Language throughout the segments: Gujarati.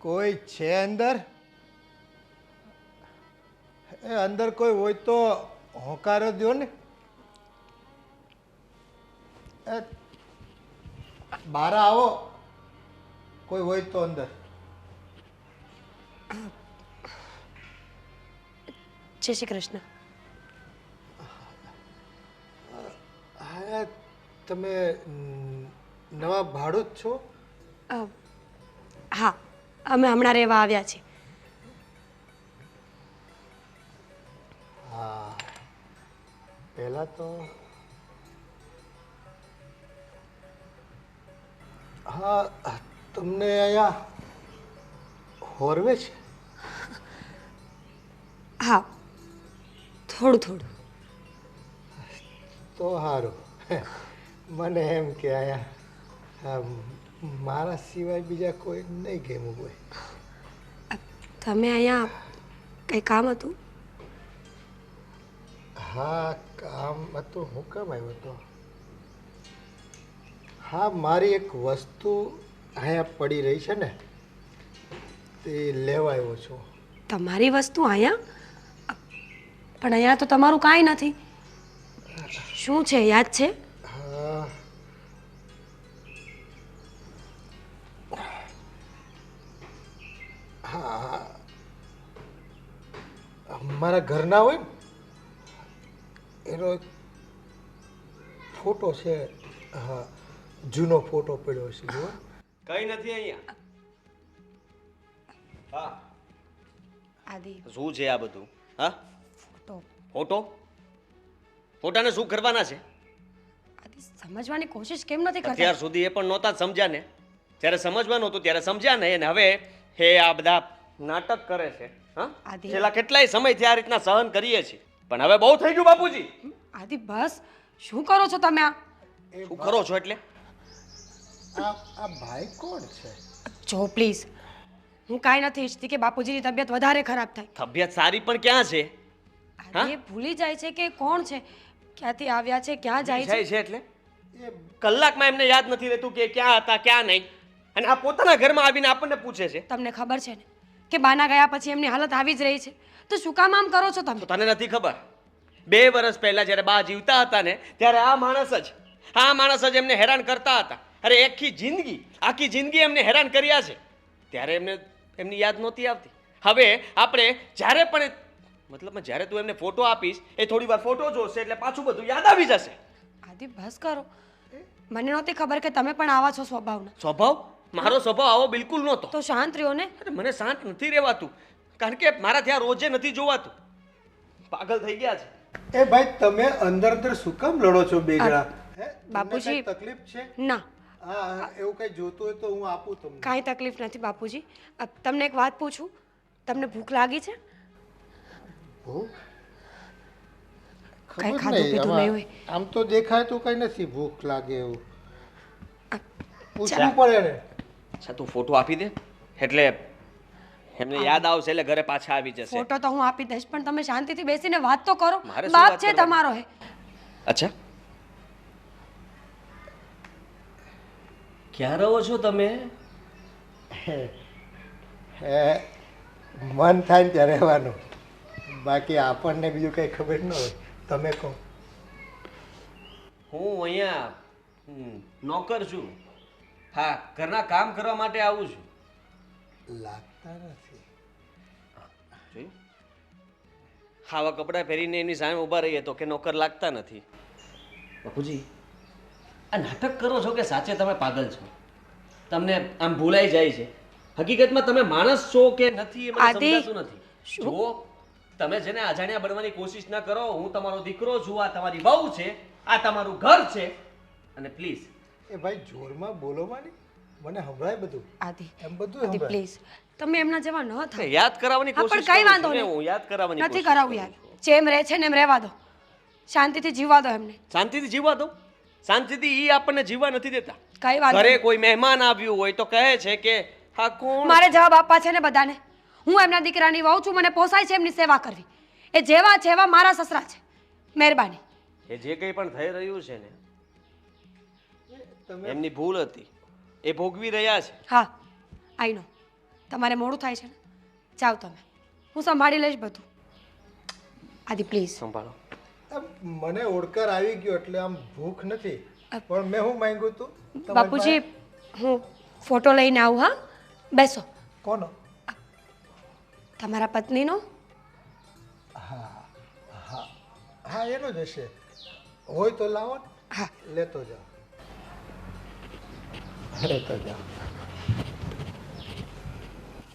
કોઈ છે અંદર? એ અંદર કોઈ હોય તો હોંકારો દ્યો ને. એ બહાર આવો, કોઈ હોય તો અંદર. જય શ્રી કૃષ્ણ. હા, તમે નવા ભાડું જ છો? હા, અમે હમણાં રહેવા આવ્યા છીએ. હા, પહેલાં તો હા, તમને અહીંયા હોરવે છે? હા, થોડું થોડું. તો સારું. મને એમ કે અહીંયા મારા સિવાય બીજા કોઈ નહીં ગેમું હોય. તમે અહીંયા કંઈ કામ હતું? હા, કામ હતું. હું કામ આવ્યો હતો? હા, મારી એક વસ્તુ અહીંયા પડી રહી છે ને, તે લેવા આવ્યો છું. તમારી વસ્તુ અહીંયા? પણ અહીંયા તો તમારું કાંઈ નથી. શું છે, યાદ છે? હા, હા, મારા ઘરના હોય ને એનો એક ફોટો છે. હા, જૂનો ફોટો પડ્યો છે. જુઓ. કઈ નથી અહીંયા. હા, આદિ, શું છે આ બધું? હા, ફોટો. ફોટો? ફોટાને શું કરવાના છે? આદિ, સમજવાની કોશિશ કેમ નથી કરતા? અત્યાર સુધી એ પણ નહોતા સમજ્યા ને. જ્યારે સમજવાનું હતું ત્યારે સમજ્યા ને. અને હવે હે આ બધા નાટક કરે છે. હા, આદિ. છેલ્લા કેટલાય સમયથી આ રીતના સહન કરીએ છીએ, પણ હવે બહુ થઈ ગયું બાપુજી. આદિ, બસ. શું કરો છો તમે આ? શું કરો છો એટલે? આ ભાઈ કોણ છે? જો પ્લીઝ, હું કાંઈ નથી ઈચ્છતી કે બાપુજીની તબિયત વધારે ખરાબ થાય. તબિયત સારી પણ ક્યાં છે? આદિ, એ ભૂલી જાય છે કે કોણ છે, ક્યાંથી આવ્યા છે, ક્યાં જાય છે. છે એટલે કલાકમાં એમને યાદ નથી રહેતું કે ક્યાં હતા ક્યાં નહીં. અને આ પોતાના ઘરમાં આવીને આપણને પૂછે છે. તમને ખબર છે ને કે બાના ગયા પછી એમની હાલત આવી જ રહી છે, તો શું કામ આમ કરો છો તમે? તો તને નથી ખબર? 2 વર્ષ પહેલા જ્યારે બા જીવતા હતા ને, ત્યારે આ માણસ જ એમને હેરાન કરતા હતા. અરે આખી જિંદગી એમને હેરાન કર્યા છે. ત્યારે એમની યાદ નહોતી આવતી. હવે આપણે જ્યારે પણ મતલબમાં જ્યારે તું એમને ફોટો આપીશ, એ થોડી વાર ફોટો જોશે એટલે પાછું બધું યાદ આવી જશે. આદિ, બસ કરો. મને નહોતી ખબર કે તમે પણ આવા છો સ્વભાવના. સ્વભાવ? મારો સ્વભાવ આવો બિલકુલ નહોતો. તો શાંત રહ્યો ને. અરે મને શાંત નથી રહેવાતું, કારણ કે મારા ત્યાં રોજે નથી જોવાતું. પાગલ થઈ ગયા છે. એ ભાઈ, તમે અંદર અંદર શું કામ લડો છો બે જણા? બાપુજી. તકલીફ છે? ના, હા, એવું કઈ જોતું હોય તો હું આપું તમને. કાંઈ તકલીફ નથી બાપુજી. તમને એક વાત પૂછું, તમને ભૂખ લાગી છે? ભૂખ? કાંઈ ખબર ખાધું નહીં, પીધું નહીં હોય? આમ તો દેખાય તો કઈ નથી ભૂખ લાગે એવું. પૂછવું પડે ને. અચ્છા, તું ફોટો આપી દે એટલે એમને યાદ આવશે એટલે ઘરે પાછા આવી જશે. ફોટો તો હું આપી દઈશ, પણ તમે શાંતિથી બેસીને વાત તો કરો. મારે શું બાપ વાત છે કરવાની? તમારો હે. અચ્છા, ક્યાં રહો છો તમે? મન થાય ને ત્યાં રહેવાનું, બાકી આપણને બીજું કઈ ખબર ન હોય. તમે કહો. હું અહીંયા નોકર છું. હા, ઘરના કામ કરવા માટે આવું છું. લાગતા નથી. જોયું? આવા કપડાં પહેરીને એની સામે ઊભા રહીએ તો કે નોકર લાગતા નથી. બાપુજી, આ નાટક કરો છો કે સાચે તમે પાગલ છો? તમને આમ ભૂલાઈ જાય છે. હકીકતમાં તમે માણસ છો કે નથી એ મને આદિ, સમજાતું નથી. જો તમે જેને અજાણ્યા બનવાની કોશિશ ન કરો. હું તમારો દીકરો છું, આ તમારી વહુ છે, આ તમારું ઘર છે. અને પ્લીઝ એ ભાઈ, જોરમાં બોલો માની, મને સંભળાય બધું. આદિ, એમ બધું આદિ, સંભળાય. પ્લીઝ, તમે એમના જેવા ન થાઓ. યાદ કરાવવાની હા, પણ કોશિશ કાંઈ કરું વાંધો છું ને, નહીં. હું યાદ કરાવવાની નથી કોશિશ કરાવવું કરું યાર. છું. જેમ રહે છે ને એમ રહેવા દો. શાંતિથી જીવવા દો એમને. શાંતિથી જીવવા દો. શાંતિથી ઈ આપણને જીવવા નથી દેતા. કઈ વાંધો ઘરે નહીં. કોઈ મહેમાન આવ્યું હોય તો કહે છે કે હા કોણ? મારે જવાબ આપવા છે ને બધાને. હું એમના દીકરાની વહુ છું, મને પોસાય છે એમની સેવા કરવી. એ જેવા છે એવા મારા સસરા છે. મહેરબાની. એ જે કંઈ પણ થઈ રહ્યું છે ને, તમે એમની ભૂલ હતી, એ ભોગવી રહ્યા છે. હા, આઈ નો. તમારે મોડું થાય છે ને, જાઓ તમે, હું સંભાળી લઈશ બધું. આદિ પ્લીઝ. સંભાળો. આમ મને ઓળકાર આવી ગયો એટલે આમ ભૂખ નથી, પણ મેં શું માંગ્યું હતું તમારી બાપુજી, હું ફોટો લઈને આવું. હા, બેસો. પાસે? કોનો? તમારા પત્નીનો. હા, એનો જ હશે. હોય તો લાવો ને. હા. લેતો જાઓ. લેતો જાઓ.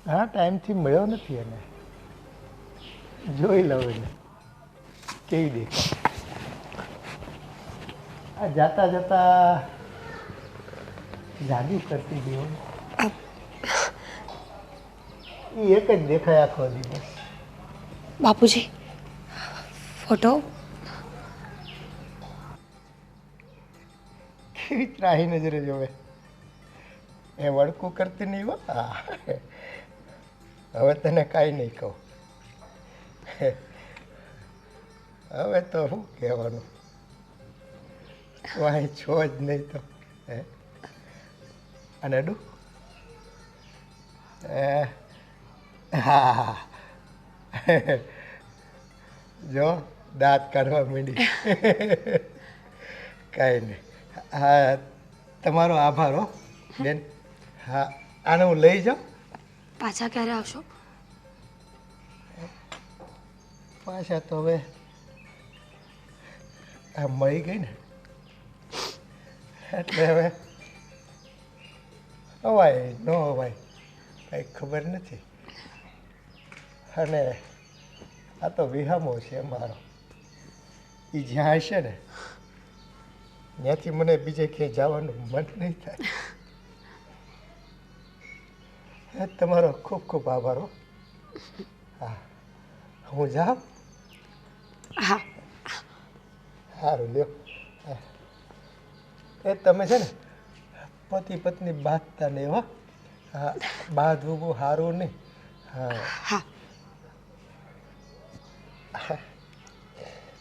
હા, ટાઈમથી મળ્યો નથી એને. જોઈ લઉં એને કેવી દેખાય. આ જાતા જતા જાદુ કરતી દેવો. એ એક જ દેખાય આખો દિવસ. બાપુજી, ફોટો. કેવી ત્રાહી નજરે જોવે. એ વળકું કરતી નહીં હો. હા, હવે તને કાંઈ નહીં કહું. હવે તો શું કહેવાનું, વાંહી છો જ નહીં તો. હે અને ડું હા, જો દાંત કાઢવા માંડી. કાંઈ નહીં. હા, તમારો આભાર હો બેન. હા, આને હું લઈ જાઉં. પાછા ક્યારે આવશો? પાછા તો હવે આ મળી ગઈ ને એટલે હવે હવાય ન હવાય કંઈ ખબર નથી. અને આ તો વિહામો છે મારો. એ જ્યાં હશે ને ત્યાંથી મને બીજે ક્યાંય જવાનું મન નહીં થાય. તમારો ખૂબ ખૂબ આભાર હો. હા, હું જાઉં. હા. સારું લ્યો. એ તમે છે ને પતિ પત્ની બાંધતા નહીં હો. હા, બાંધવું સારું નહીં. હા. હા.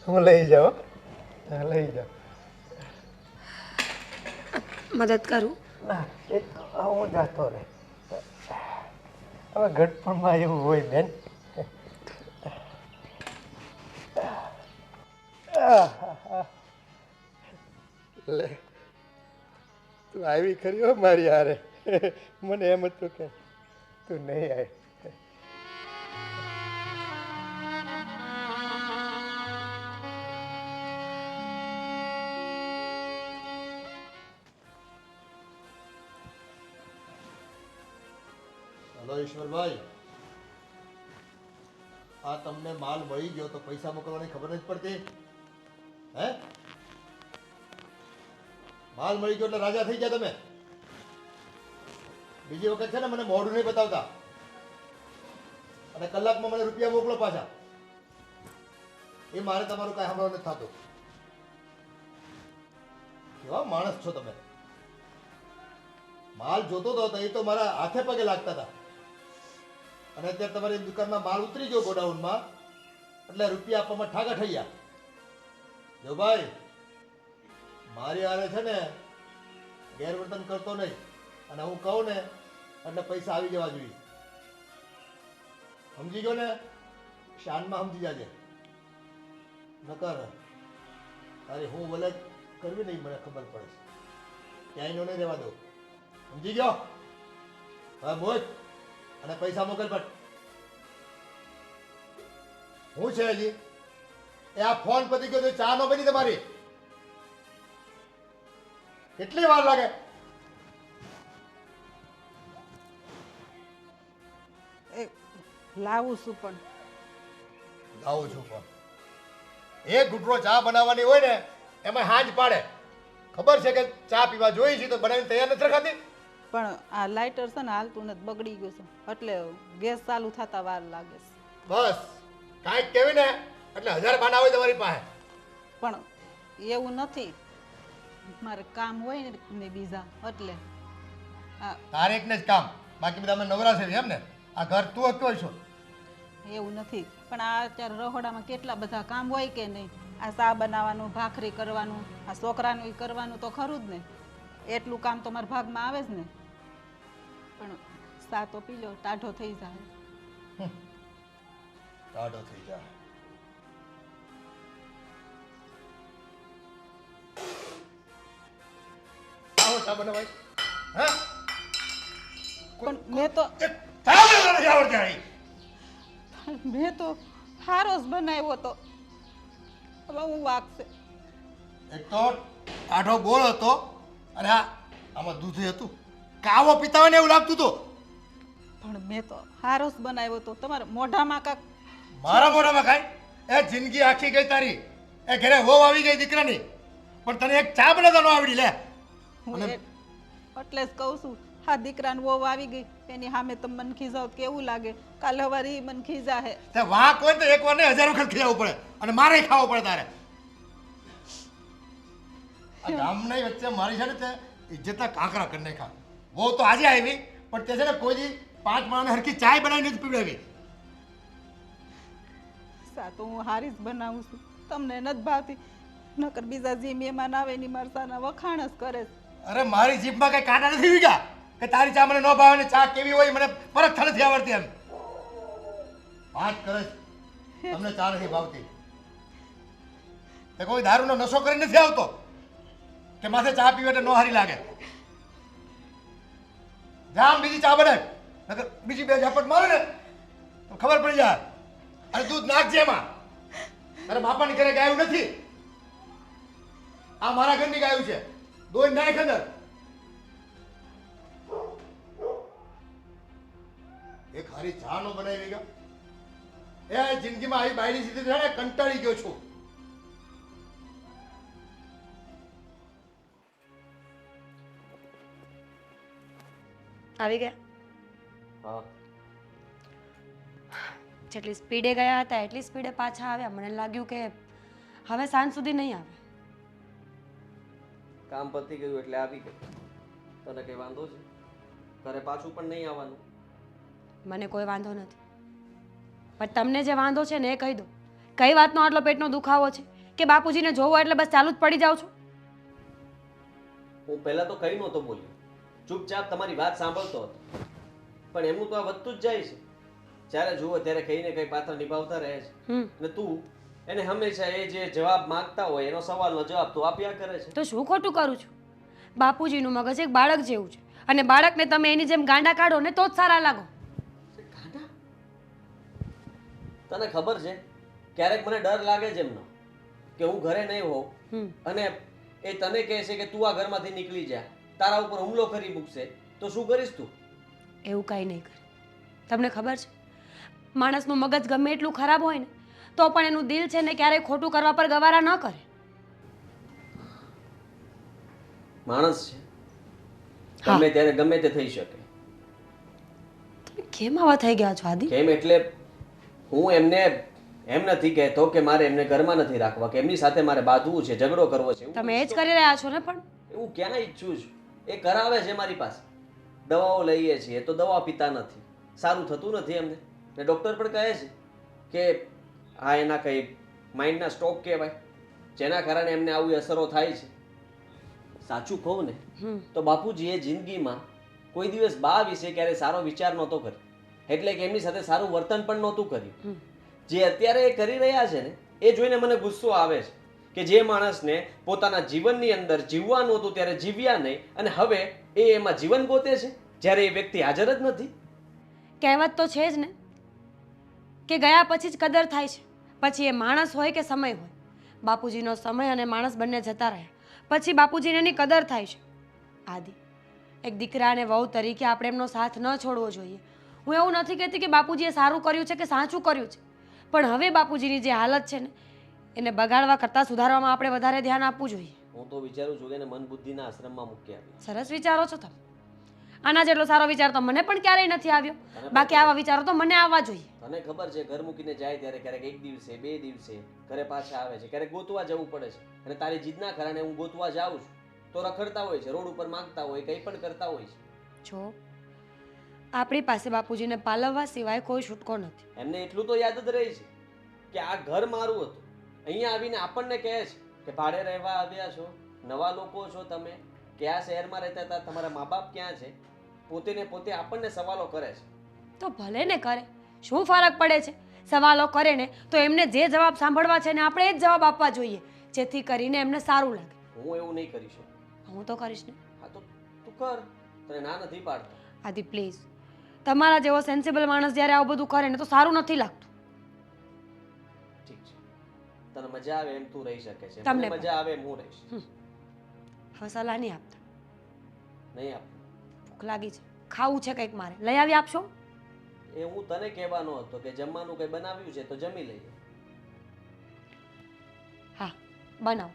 હું લઈ જાઉં. હા, લઈ જાઉં. મદદ કરું? ના, એ તો હું જાતો રહે. હવે ઘટપણમાં એવું હોય બેન. લે, તું આવી ખરી હો મારી હારે. મને એમ હતું કે તું નહીં આવી. હલો ઈશ્વરભાઈ, આ તમને માલ મળી ગયો તો પૈસા મોકલવાની ખબર નથી પડતી? હે, માલ મળી ગયો એટલે રાજા થઈ ગયા તમે? બીજી વખત છે ને મને મોઢું નહીં બતાવતા, અને કલાકમાં મને રૂપિયા મોકલો પાછા. એ મારે તમારું કાંઈ સાંભળવા નથી થતું. કેવા માણસ છો તમે? માલ જોતો હતો એ તો મારા હાથે પગે લાગતા હતા, અને અત્યારે તમારી દુકાનમાં માલ ઉતરી ગયો ગોડાઉનમાં એટલે રૂપિયા આપવામાં ઠાકા થઈ ગયા. જો ભાઈ, મારી હારે છે ને ગેરવર્તન કરતો નહીં, અને હું કહું ને એટલે પૈસા આવી જવા જોઈએ. સમજી ગયો ને? શાનમાં સમજી જાજે, નકર તારી હું વલત કરવી નહીં મને ખબર પડે છે. ક્યાંય નહીં રહેવા દો. સમજી ગયો? હવે બોલ અને પૈસા મોકલ પટ. હું છે હજી? એ આ ફોન પતી ગયો તો ચા નો બની તમારી? કેટલી વાર લાગે? એ લાવું છું પણ લાવું છું પણ એક ઘૂંટડો ચા બનાવવાની હોય ને એમાં હાંજ પાડે. ખબર છે કે ચા પીવા જોઈ છે તો બનાવીને તૈયાર નથી રખાતી. પણ આ લાઇટર છે ને હાલતું નથી, બગડી ગયું છે એટલે ગેસ ચાલુ થતા વાર લાગે છે. બસ કાંઈક કહેવી ને એટલે 1000 બાના હોય તમારી પાસે. પણ એવું નથી, મારે કામ હોય ને બીજા એટલે તારે એકને જ કામ, બાકી બધા અમે નવરા છે એમ ને? આ ઘર તું હતો છો? એવું નથી, પણ આ અત્યારે રહોડામાં કેટલા બધા કામ હોય કે નહીં. આ ચા બનાવવાનું, ભાખરી કરવાનું, આ છોકરાનું કરવાનું તો ખરું જ ને. એટલું કામ તો મારા ભાગમાં આવે જ ને. પણ સા તો પી લો, ટાઢો થઈ જાય. ટાઢો થઈ જા. આવો ચા બનાવાય? હા? પણ મેં તો ચા બનાવતા નથી આવડતી આની. મેં તો હારો જ બનાવ્યો તો. હવે હું વાગશે. એક તો ટાઢો ગોળ હતો અને આમાં દૂધ હતું. કાવો પીતા હોય ને એવું લાગતું હતું. પણ મેં તો હારો જ બનાવ્યો તો. તમારા મોઢામાં કાંક મારા મોઢામાં કાંઈ એ જિંદગી આખી ગઈ તારી. એ ઘરે વહુ આવી ગઈ દીકરાની, પણ તને એક ચા બનાવતા ન આવડી લે. હું એટલે જ કહું છું, હા દીકરાને વહુ આવી ગઈ એની સામે તમે મને ખીજાવ તો કેવું લાગે? કાલે સવારે ઈ મને ખીજા હે. તે વાંક હોય ને તો એક વાર ને 1000 વખત ખીજાવવું પડે અને મારે ખાવો પડે તારે. આ ગામની વચ્ચે મારી છે ને તે ઇજ્જતના કાંકરા કરી નાખ્યા. વહુ તો આજે આવી, પણ તે છે ને કોઈ દી 5 માણસને હરખી ચાય બનાવીને જ પીવડાવી. સા તો હું હારી જ બનાવું છું, તમને નથી ભાવતી. નકર બીજા જે મહેમાન આવે એની મારસાના વખાણ જ કરે છે. અરે મારી જીભમાં કઈ કાંટા નથી વીગ્યા કે તારી ચા મને ન ભાવે ને ચા કેવી હોય મને પરત નથી આવડતી. એમ વાત કરે છે, તમને ચા નથી ભાવતી. તે કોઈ દારૂનો નશો કરી નથી આવતો કે માથે ચા પીવે એટલે ન હારી લાગે. જામ બીજી ચા બનાય, નકર બીજી 2 ઝાપટ મારે ને તો ખબર પડી જાય. અને દૂધ નાખજે એમાં. અરે બાપાની ઘરે ગાયું નથી, આ મારા ઘરની ગાયું છે. દોઈ નાખ અંદર. એક હારી ચા નો બનાવી ગયો. એ જિંદગીમાં આવી બાયડી સીધી છે ને કંટાળી ગયો છું. આવી ગયા? હા, જેટલી સ્પીડે ગયા હતા એટલી સ્પીડે પાછા આવ્યા. મને લાગ્યું કે હવે સાંજ સુધી નહીં આવે. કામ પતી ગયું એટલે આવી ગઈ. તને કઈ વાંધો છે? ઘરે પાછું પણ નહીં આવવાનું. મને કોઈ વાંધો નથી, પણ તમને જે વાંધો છે ને એ કહી દો. કઈ વાતનો આટલો પેટનો દુખાવો છે કે બાપુજીને જોવો એટલે બસ ચાલુ જ પડી જાવ છો? હું પહેલા તો કઈ નહોતો બોલ્યો, ચૂપચાપ તમારી વાત સાંભળતો હતો. પણ એમનું તો આ વધતું જ જાય છે. જ્યારે જુઓ ત્યારે કઈને કઈ પાત્ર નિભાવતા રહે છે. અને તું એને હંમેશા એ જે જવાબ માંગતા હોય એનો સવાલનો જવાબ તું આપ્યા કરે છે. તો શું ખોટું કરું છું? બાપુજીનું મગજ એક બાળક જેવું છે, અને બાળકને તમે એની જેમ ગાંડા કાઢો ને તો જ સારા લાગો. તને ખબર છે, ક્યારેક મને ડર લાગે છે એમનો કે હું ઘરે નહીં હોઉં અને એ તને કહે છે કે તું આ ઘરમાંથી નીકળી જા, તારા ઉપર હુમલો કરી મૂકશે તો શું કરીશ તું? એવું કાંઈ નહીં કરે. તમને ખબર છે, માણસનું મગજ ગમે એટલું ખરાબ હોય ને તો પણ એનું દિલ છે ને ક્યારેય ખોટું કરવા પર ગવારા ન કરે. માણસ છે, ગમે ત્યારે ગમે તે થઈ શકે. તમે કેમ આવા થઈ ગયા છો આદિ? કેમ એટલે હું એમને એમ નથી કહેતો કે મારે એમને ઘરમાં નથી રાખવા કે એમની સાથે મારે બાંધવું છે, ઝઘડો કરવો છે. તમે એ જ કરી રહ્યા છો ને. પણ એવું ક્યાં ઈચ્છું છું? એ કરાવે છે મારી પાસે. દવાઓ લઈએ છીએ તો દવા પીતા નથી, સારું થતું નથી એમને. ને ડૉક્ટર પણ કહે છે કે આ એના કંઈ માઇન્ડના સ્ટ્રોક કહેવાય, જેના કારણે એમને આવી અસરો થાય છે. સાચું કહું ને તો બાપુજીએ જિંદગીમાં કોઈ દિવસ બા વિશે ક્યારે સારો વિચાર નહોતો કર્યો, એટલે કે એમની સાથે સારું વર્તન પણ નહોતું કર્યું. જે અત્યારે એ કરી રહ્યા છે ને એ જોઈને મને ગુસ્સો આવે છે કે જે માણસને પોતાના જીવનની અંદર જીવવાનું હતું ત્યારે જીવ્યા નહીં અને હવે એ એમાં જીવન ગોતે છે જ્યારે એ વ્યક્તિ હાજર જ નથી. કહેવત તો છે જ ને કે ગયા પછી જ કદર થાય છે. પછી એ માણસ હોય કે સમય હોય. બાપુજીનો સમય અને માણસ બંને જતા રહ્યા પછી બાપુજીને એની કદર થાય છે. આદિ, એક દીકરા અને વહુ તરીકે આપણે એમનો સાથ ન છોડવો જોઈએ. હું એવું નથી કહેતી કે બાપુજીએ સારું કર્યું છે કે સાચું કર્યું છે, પણ હવે બાપુજીની જે હાલત છે ને એને બગાડવા કરતાં સુધારવામાં આપણે વધારે ધ્યાન આપવું જોઈએ. હું તો વિચારું છું કે એને મન બુદ્ધિના આશ્રમમાં મૂકી આપી. સરસ વિચારો છો તમે. આના જેટલો સારો વિચાર તો મને પણ ક્યારેય નથી આવ્યો. બાકી આવા વિચારો તો મને આવવા જોઈએ. તને ખબર છે, ઘર મૂકીને જાય ત્યારે ક્યારેક 1 દિવસે 2 દિવસે ઘરે પાછા આવે છે, ક્યારેક ગોતવા જવું પડે છે. અને તારી જીદના કારણે હું ગોતવા જાઉં છું તો રખડતા હોય છે, રોડ ઉપર માંગતા હોય, કંઈ પણ કરતા હોય છે. જો આપણી પાસે બાપુજીને પાલવવા સિવાય કોઈ છૂટકો નથી. એમને એટલું તો યાદ જ રહે છે કે આ ઘર મારું હતું. અહીંયા આવીને આપણને કહે છે કે ભાડે રહેવા આવ્યા છો, નવા લોકો છો તમે, કયા શહેરમાં રહેતા હતા, તમારા મા બાપ ક્યાં છે? પોતે ને પોતે આપણને સવાલો કરે છે. તો ભલે ને કરે, શું ફરક પડે છે? સવાલો કરે ને તો એમને જે જવાબ સાંભળવા છે ને આપણે એ જ જવાબ આપવા જોઈએ, જેથી કરીને એમને સારું લાગે. હું એવું નહીં કરી શકું. હું તો કરીશ ને. હા તો તું કર, તને ના નથી પાડતો. આદિ પ્લીઝ, તમારા જેવો સેન્સિબલ માણસ જ્યારે આવું બધું કરે ને તો સારું નથી લાગતું. ઠીક છે, તને મજા આવે એમ તું રહી શકે છે, તમને મને મજા આવે એમ હું રહીશ. હવે સલાહ નહીં આપતા. નહીં આપ. ભૂખ લાગી છે, ખાવું છે કંઈક, મારે લઈ આવી આપશો? એ હું તને કહેવાનો હતો કે જમવાનું કંઈ બનાવ્યું છે તો જમી લઈએ. હા, બનાવો.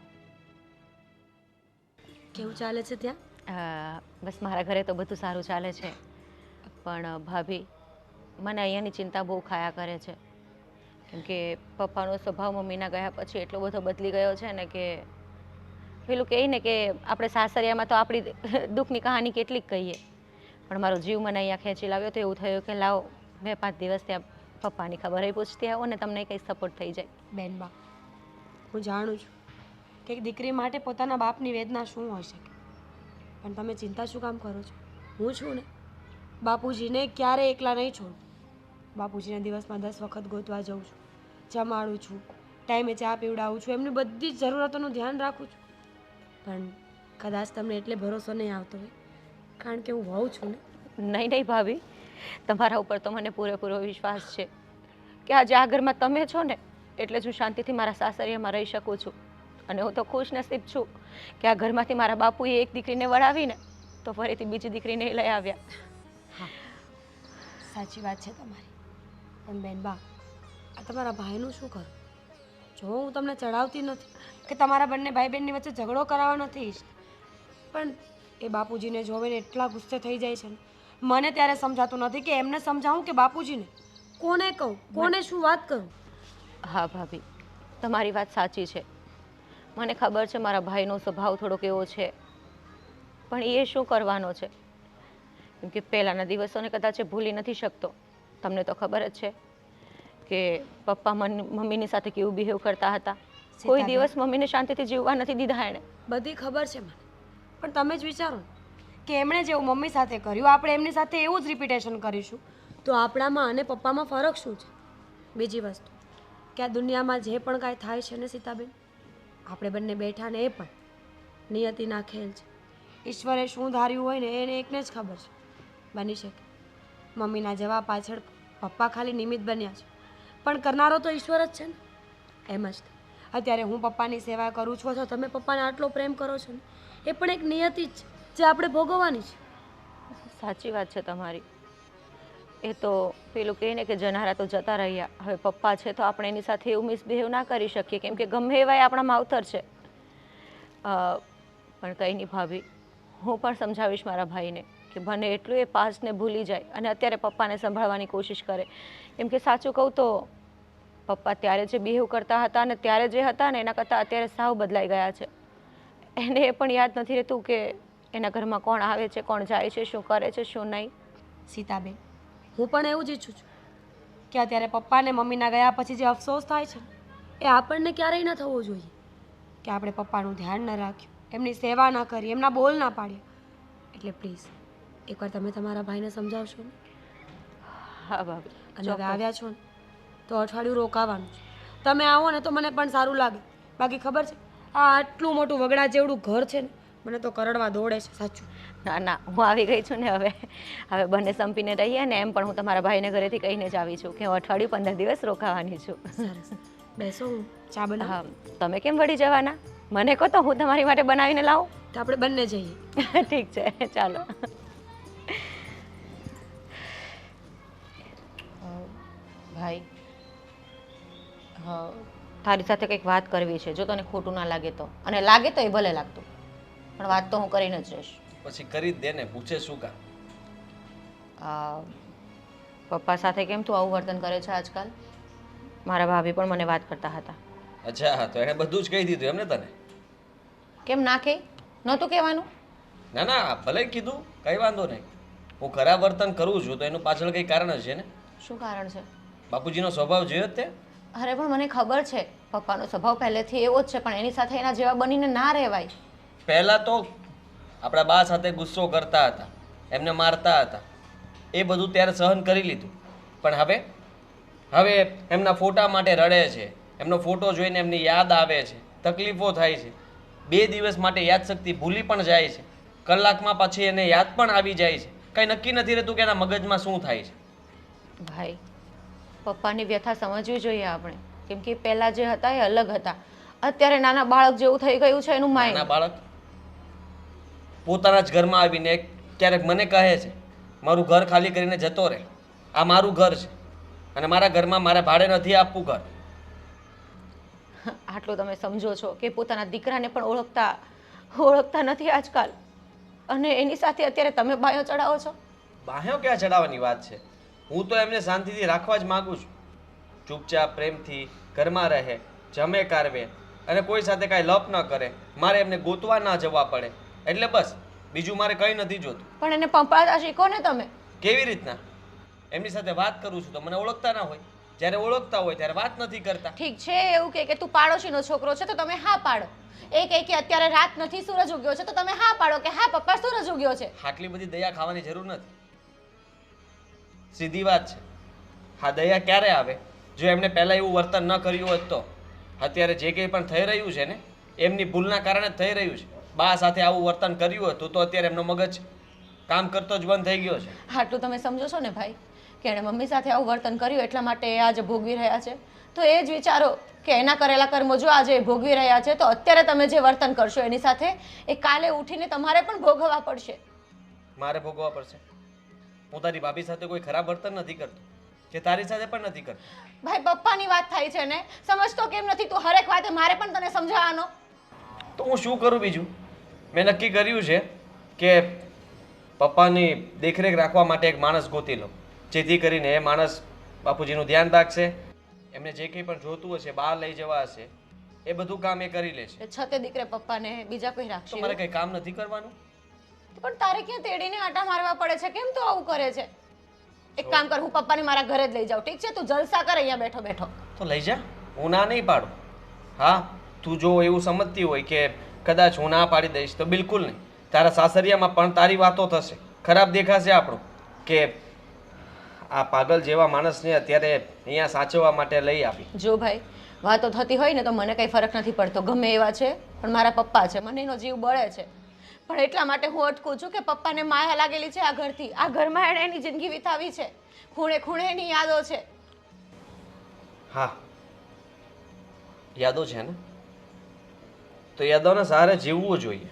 કેવું ચાલે છે ત્યાં? બસ મારા ઘરે તો બધું સારું ચાલે છે, પણ ભાભી મને અહીંયાની ચિંતા બહુ ખાયા કરે છે. કેમ કે પપ્પાનો સ્વભાવ મમ્મીના ગયા પછી એટલો બધો બદલી ગયો છે ને કે પેલું કહે ને કે આપણે સાસરિયામાં તો આપણી દુઃખની કહાની કેટલીક કહીએ, પણ મારો જીવ મને અહીંયા ખેંચી લાવ્યો તો એવું થયું કે લાવો 2-5 દિવસ ત્યાં પપ્પાની ખબર પૂછતી આવો ને તમને કંઈ સપોર્ટ થઈ જાય. બેનબા, હું જાણું છું કે એક દીકરી માટે પોતાના બાપની વેદના શું હોઈ શકે, પણ તમે ચિંતા શું કામ કરો છો? હું છું ને, બાપુજીને ક્યારે એકલા નહીં છોડું. બાપુજીને દિવસમાં 10 વખત ગોતવા જાઉં છું, જમાડું છું, ટાઈમે ચા પીવડાવું છું, એમની બધી જ જરૂરતોનું ધ્યાન રાખું છું. પણ કદાચ તમને એટલે ભરોસો નહીં આવતો હોય કારણ કે હું વહુ છું ને. નહીં નહીં ભાભી, તમારા ઉપર તો મને પૂરેપૂરો વિશ્વાસ છે કે આજે આ ઘરમાં તમે છો ને એટલે જ હું શાંતિથી મારા સાસરિયામાં રહી શકું છું. અને હું તો ખુશ નસીબ છું કે આ ઘરમાંથી મારા બાપુએ એક દીકરીને વળાવીને તો ફરીથી બીજી દીકરીને લઈ આવ્યા. હા, સાચી વાત છે તમારી. પણ બેનબા, આ તમારા ભાઈનું શું કરું? જો હું તમને ચડાવતી નથી કે તમારા બંને ભાઈ બહેનની વચ્ચે ઝઘડો કરાવવા નથી ઈચ્છતી, પણ એ બાપુજીને જોવે ને એટલા ગુસ્સે થઈ જાય છે ને, મને ત્યારે સમજાતું નથી કે એમને સમજાવું કે બાપુજીને કોને કહું, કોને શું વાત કરું. હા ભાભી, તમારી વાત સાચી છે. મને ખબર છે મારા ભાઈનો સ્વભાવ થોડોક એવો છે, પણ એ શું કરવાનો છે? કેમ કે પહેલાંના દિવસોને કદાચ એ ભૂલી નથી શકતો. તમને તો ખબર જ છે કે પપ્પા મમ્મીની સાથે કેવું બિહેવ કરતા હતા. કોઈ દિવસ મમ્મીને શાંતિથી જીવવા નથી દીધા એણે. બધી ખબર છે મને, પણ તમે જ વિચારો ને કે એમણે જેવું મમ્મી સાથે કર્યું આપણે એમની સાથે એવું જ રિપીટેશન કરીશું તો આપણામાં અને પપ્પામાં ફરક શું છે? બીજી વસ્તુ કે આ દુનિયામાં જે પણ કાંઈ થાય છે ને સીતાબેન, આપણે બંને બેઠા ને એ પણ નિયતિના ખેલ છે. ઈશ્વરે શું ધાર્યું હોય ને એને એકને જ ખબર છે. બની શકે મમ્મીના જવાબ પાછળ પપ્પા ખાલી નિમિત્ત બન્યા છે, પણ કરનારો તો ઈશ્વર જ છે ને. એમ જ અત્યારે હું પપ્પાની સેવા કરું છું અથવા તમે પપ્પાને આટલો પ્રેમ કરો છો ને એ પણ એક નિયતિ જ છે જે આપણે ભોગવવાની છે. સાચી વાત છે તમારી. એ તો પેલું કહે ને કે જનારા તો જતા રહ્યા, હવે પપ્પા છે તો આપણે એની સાથે એવું મિસબિહેવ ના કરી શકીએ કેમ કે ગમે એવાય આપણા માવતર છે. પણ કંઈ નહીં ભાભી, હું પણ સમજાવીશ મારા ભાઈને કે બને એટલું એ પાસ્ટને ભૂલી જાય અને અત્યારે પપ્પાને સંભાળવાની કોશિશ કરે. કેમ કે સાચું કહું તો પપ્પા ત્યારે જે બિહેવ કરતા હતા અને ત્યારે જે હતા ને એના કરતાં અત્યારે સાવ બદલાઈ ગયા છે. એને એ પણ યાદ નથી રહેતું કે એના ઘરમાં કોણ આવે છે, કોણ જાય છે, શું કરે છે, શું નહીં. સીતાબેન, હું પણ એવું જ ઈચ્છું છું કે અત્યારે પપ્પાને મમ્મીના ગયા પછી જે અફસોસ થાય છે એ આપણને ક્યારેય ન થવો જોઈએ કે આપણે પપ્પાનું ધ્યાન ન રાખ્યું, એમની સેવા ન કરી, એમના બોલ ના પાડ્યા. એટલે પ્લીઝ એકવાર તમે તમારા ભાઈને સમજાવશો ને? હા ભાભી. અને હવે આવ્યા છો ને તો અઠવાડિયું રોકાવાનું છે. તમે આવો ને તો મને પણ સારું લાગે. બાકી ખબર છે આ આટલું મોટું વગડા જેવડું ઘર છે ને મને તો કરડવા દોડે છે સાચું. ના ના, હું આવી ગઈ છું ને હવે બંને સંપીને રહીએ ને. એમ પણ હું તમારા ભાઈને ઘરેથી કહીને જ આવી છું કે હું અઠવાડિયું 15 દિવસ રોકાવાની છું. સરસ, બેસો, હું ચા બનાવું. હા, તમે કેમ વળી જવાના? મને કહો તો હું તમારી માટે બનાવીને લાવું. તો આપણે બંને જઈએ. ઠીક છે, ચાલો. ભાઈ, હા, તારી સાથે કંઈક વાત કરવી છે, જો તને ખોટું ના લાગે તો. અને લાગે તો એ ભલે લાગતું, પણ વાત તો હું કરીને જ રહીશ. પછી કરી જ દે ને, પૂછે શું કામ? પપ્પા સાથે કેમ તું આવું વર્તન કરે છે આજકાલ? મારા ભાભી પણ મને વાત કરતા હતા. અચ્છા, હા, તો એણે બધું જ કહી દીધું એમને તને? કેમ ના કહે? નહોતું કહેવાનું? ના ના, ભલે કીધું, કઈ વાંધો નહીં. હું ખરાબ વર્તન કરું છું તો એનું પાછળ કંઈ કારણ જ છે ને. શું કારણ છે? બાપુજીનો સ્વભાવ જોયો જ તે? અરે પણ મને ખબર છે પપ્પાનો સ્વભાવ પહેલેથી એવો જ છે, પણ એની સાથે એના જેવા બનીને ના રહેવાય. પહેલાં તો આપણા બા સાથે ગુસ્સો કરતા હતા, એમને મારતા હતા, એ બધું ત્યારે સહન કરી લીધું. પણ હવે એમના ફોટા માટે રડે છે, એમનો ફોટો જોઈને એમની યાદ આવે છે, તકલીફો થાય છે. 2 દિવસ માટે યાદશક્તિ ભૂલી પણ જાય છે, કલાકમાં પછી એને યાદ પણ આવી જાય છે. કંઈ નક્કી નથી રહેતું કે એના મગજમાં શું થાય છે. ભાઈ, પપ્પાની વ્યથા સમજવી જોઈએ આપણે, કેમ કે પહેલા જે હતા એ અલગ હતા. અત્યારે નાના બાળક જેવું થઈ ગયું છે એનું નાના માઇન્ડ. બાળક પોતાના જ ઘરમાં આવીને ક્યારેક મને કહે છે મારું ઘર ખાલી કરીને જતો રહે, આ મારું ઘર છે અને મારા ઘરમાં મારે ભાડે નથી આપવું ઘર. આટલું તમે સમજો છો કે પોતાના દીકરાને પણ ઓળખતા નથી આજકાલ, અને એની સાથે અત્યારે તમે બાયો ચડાવો છો. બાહ્યો ક્યાં ચડાવવાની વાત છે? હું તો એમને શાંતિથી રાખવા જ માગું છું. ચૂપચાપ પ્રેમથી ઘરમાં રહે, જમે કારવે અને કોઈ સાથે કાંઈ લપ ન કરે, મારે એમને ગોતવા ના જવા પડે, એટલે બસ. બીજું મારે કંઈ નથી જોતું. પણ એને પંપાળતા શીખો ને તમે. કેવી રીતના? એમની સાથે વાત કરું છું તો મને ઓળખતા ના હોય, જ્યારે ઓળખતા હોય ત્યારે વાત નથી કરતા. ઠીક છે, એવું કે તું પાડોશીનો છોકરો છે તો તમે હા પાડો. એ કહે કે અત્યારે રાત નથી, સૂરજ ઉગ્યો છે, તો તમે હા પાડો કે હા પપ્પા સૂરજ ઉગ્યો છે. આટલી બધી દયા ખાવાની જરૂર નથી. સીધી વાત છે. હા, દયા ક્યારે આવે? જો એમને પહેલા એવું વર્તન ન કર્યું હોત તો. અત્યારે જે કંઈ પણ થઈ રહ્યું છે ને, એમની ભૂલના કારણે જ થઈ રહ્યું છે. બા સાથે આવું વર્તન કર્યું હતું તો અત્યારે એમનો મગજ કામ કરતો જ બંધ થઈ ગયો છે. આટલું તમે સમજો છો ને ભાઈ, કે એણે મમ્મી સાથે આવું વર્તન કર્યું એટલા માટે એ આજે ભોગવી રહ્યા છે. તો એ જ વિચારો કે એના કરેલા કર્મો જો આજે એ ભોગવી રહ્યા છે, તો અત્યારે તમે જે વર્તન કરશો એની સાથે એ કાલે ઉઠીને તમારે પણ ભોગવવા પડશે. મારે ભોગવવા પડશે? હું તારી ભાભી સાથે કોઈ ખરાબ વર્તન નથી કરતો, કે તારી સાથે પણ નથી કરતો. ભાઈ, પપ્પાની વાત થાય છે ને, સમજતો કેમ નથી તું? હરેક વાતે મારે પણ તને સમજાવવાનો. તો હું શું કરું બીજું? મેં નક્કી કર્યું છે કે પપ્પાની દેખરેખ રાખવા માટે એક માણસ ગોતી લો, જેથી કરીને એ માણસ બાપુજીનું ધ્યાન રાખશે, એમને જે કંઈ પણ જોતું હશે, બહાર લઈ જવા હશે, એ બધું કામ એ કરી લેશે. છતે દીકરે પપ્પાને બીજા કોઈ તો રાખશે? મારે કંઈ કામ નથી કરવાનું? પણ તારે ક્યાં તેડીને આટા મારવા પડે છે? કેમ તું આવું કરે છે? એક કામ કર, હું પપ્પાને મારા ઘરે જ લઈ જાઉં, ઠીક છે? તું જલસા કર અહીંયા બેઠો બેઠો. તો લઈ જા, હું ના નહીં પાડું. હા, તું જો એવું સમજતી હોય કે કદાચ હું ના પાડી દઈશ તો બિલકુલ નહીં. તારા સાસરિયામાં પણ તારી વાતો થશે, ખરાબ દેખાશે આપણું કે આ પાગલ જેવા માણસને અત્યારે અહીંયા સાચવવા માટે લઈ આવી. જો ભાઈ, વાતો થતી હોય ને તો મને કંઈ ફરક નથી પડતો, ગમે એવા છે, પણ મારા પપ્પા છે, મને એનો જીવ બળે છે. પણ એટલા માટે હું અટકું છું કે પપ્પાને માયા લાગેલી છે આ ઘરથી. આ ઘરમાં એણે એની જિંદગી વિતાવી છે, ખૂણે ખૂણે એની યાદો છે. હા, યાદો છે ને, તો યાદોના સહારે જીવવું જોઈએ,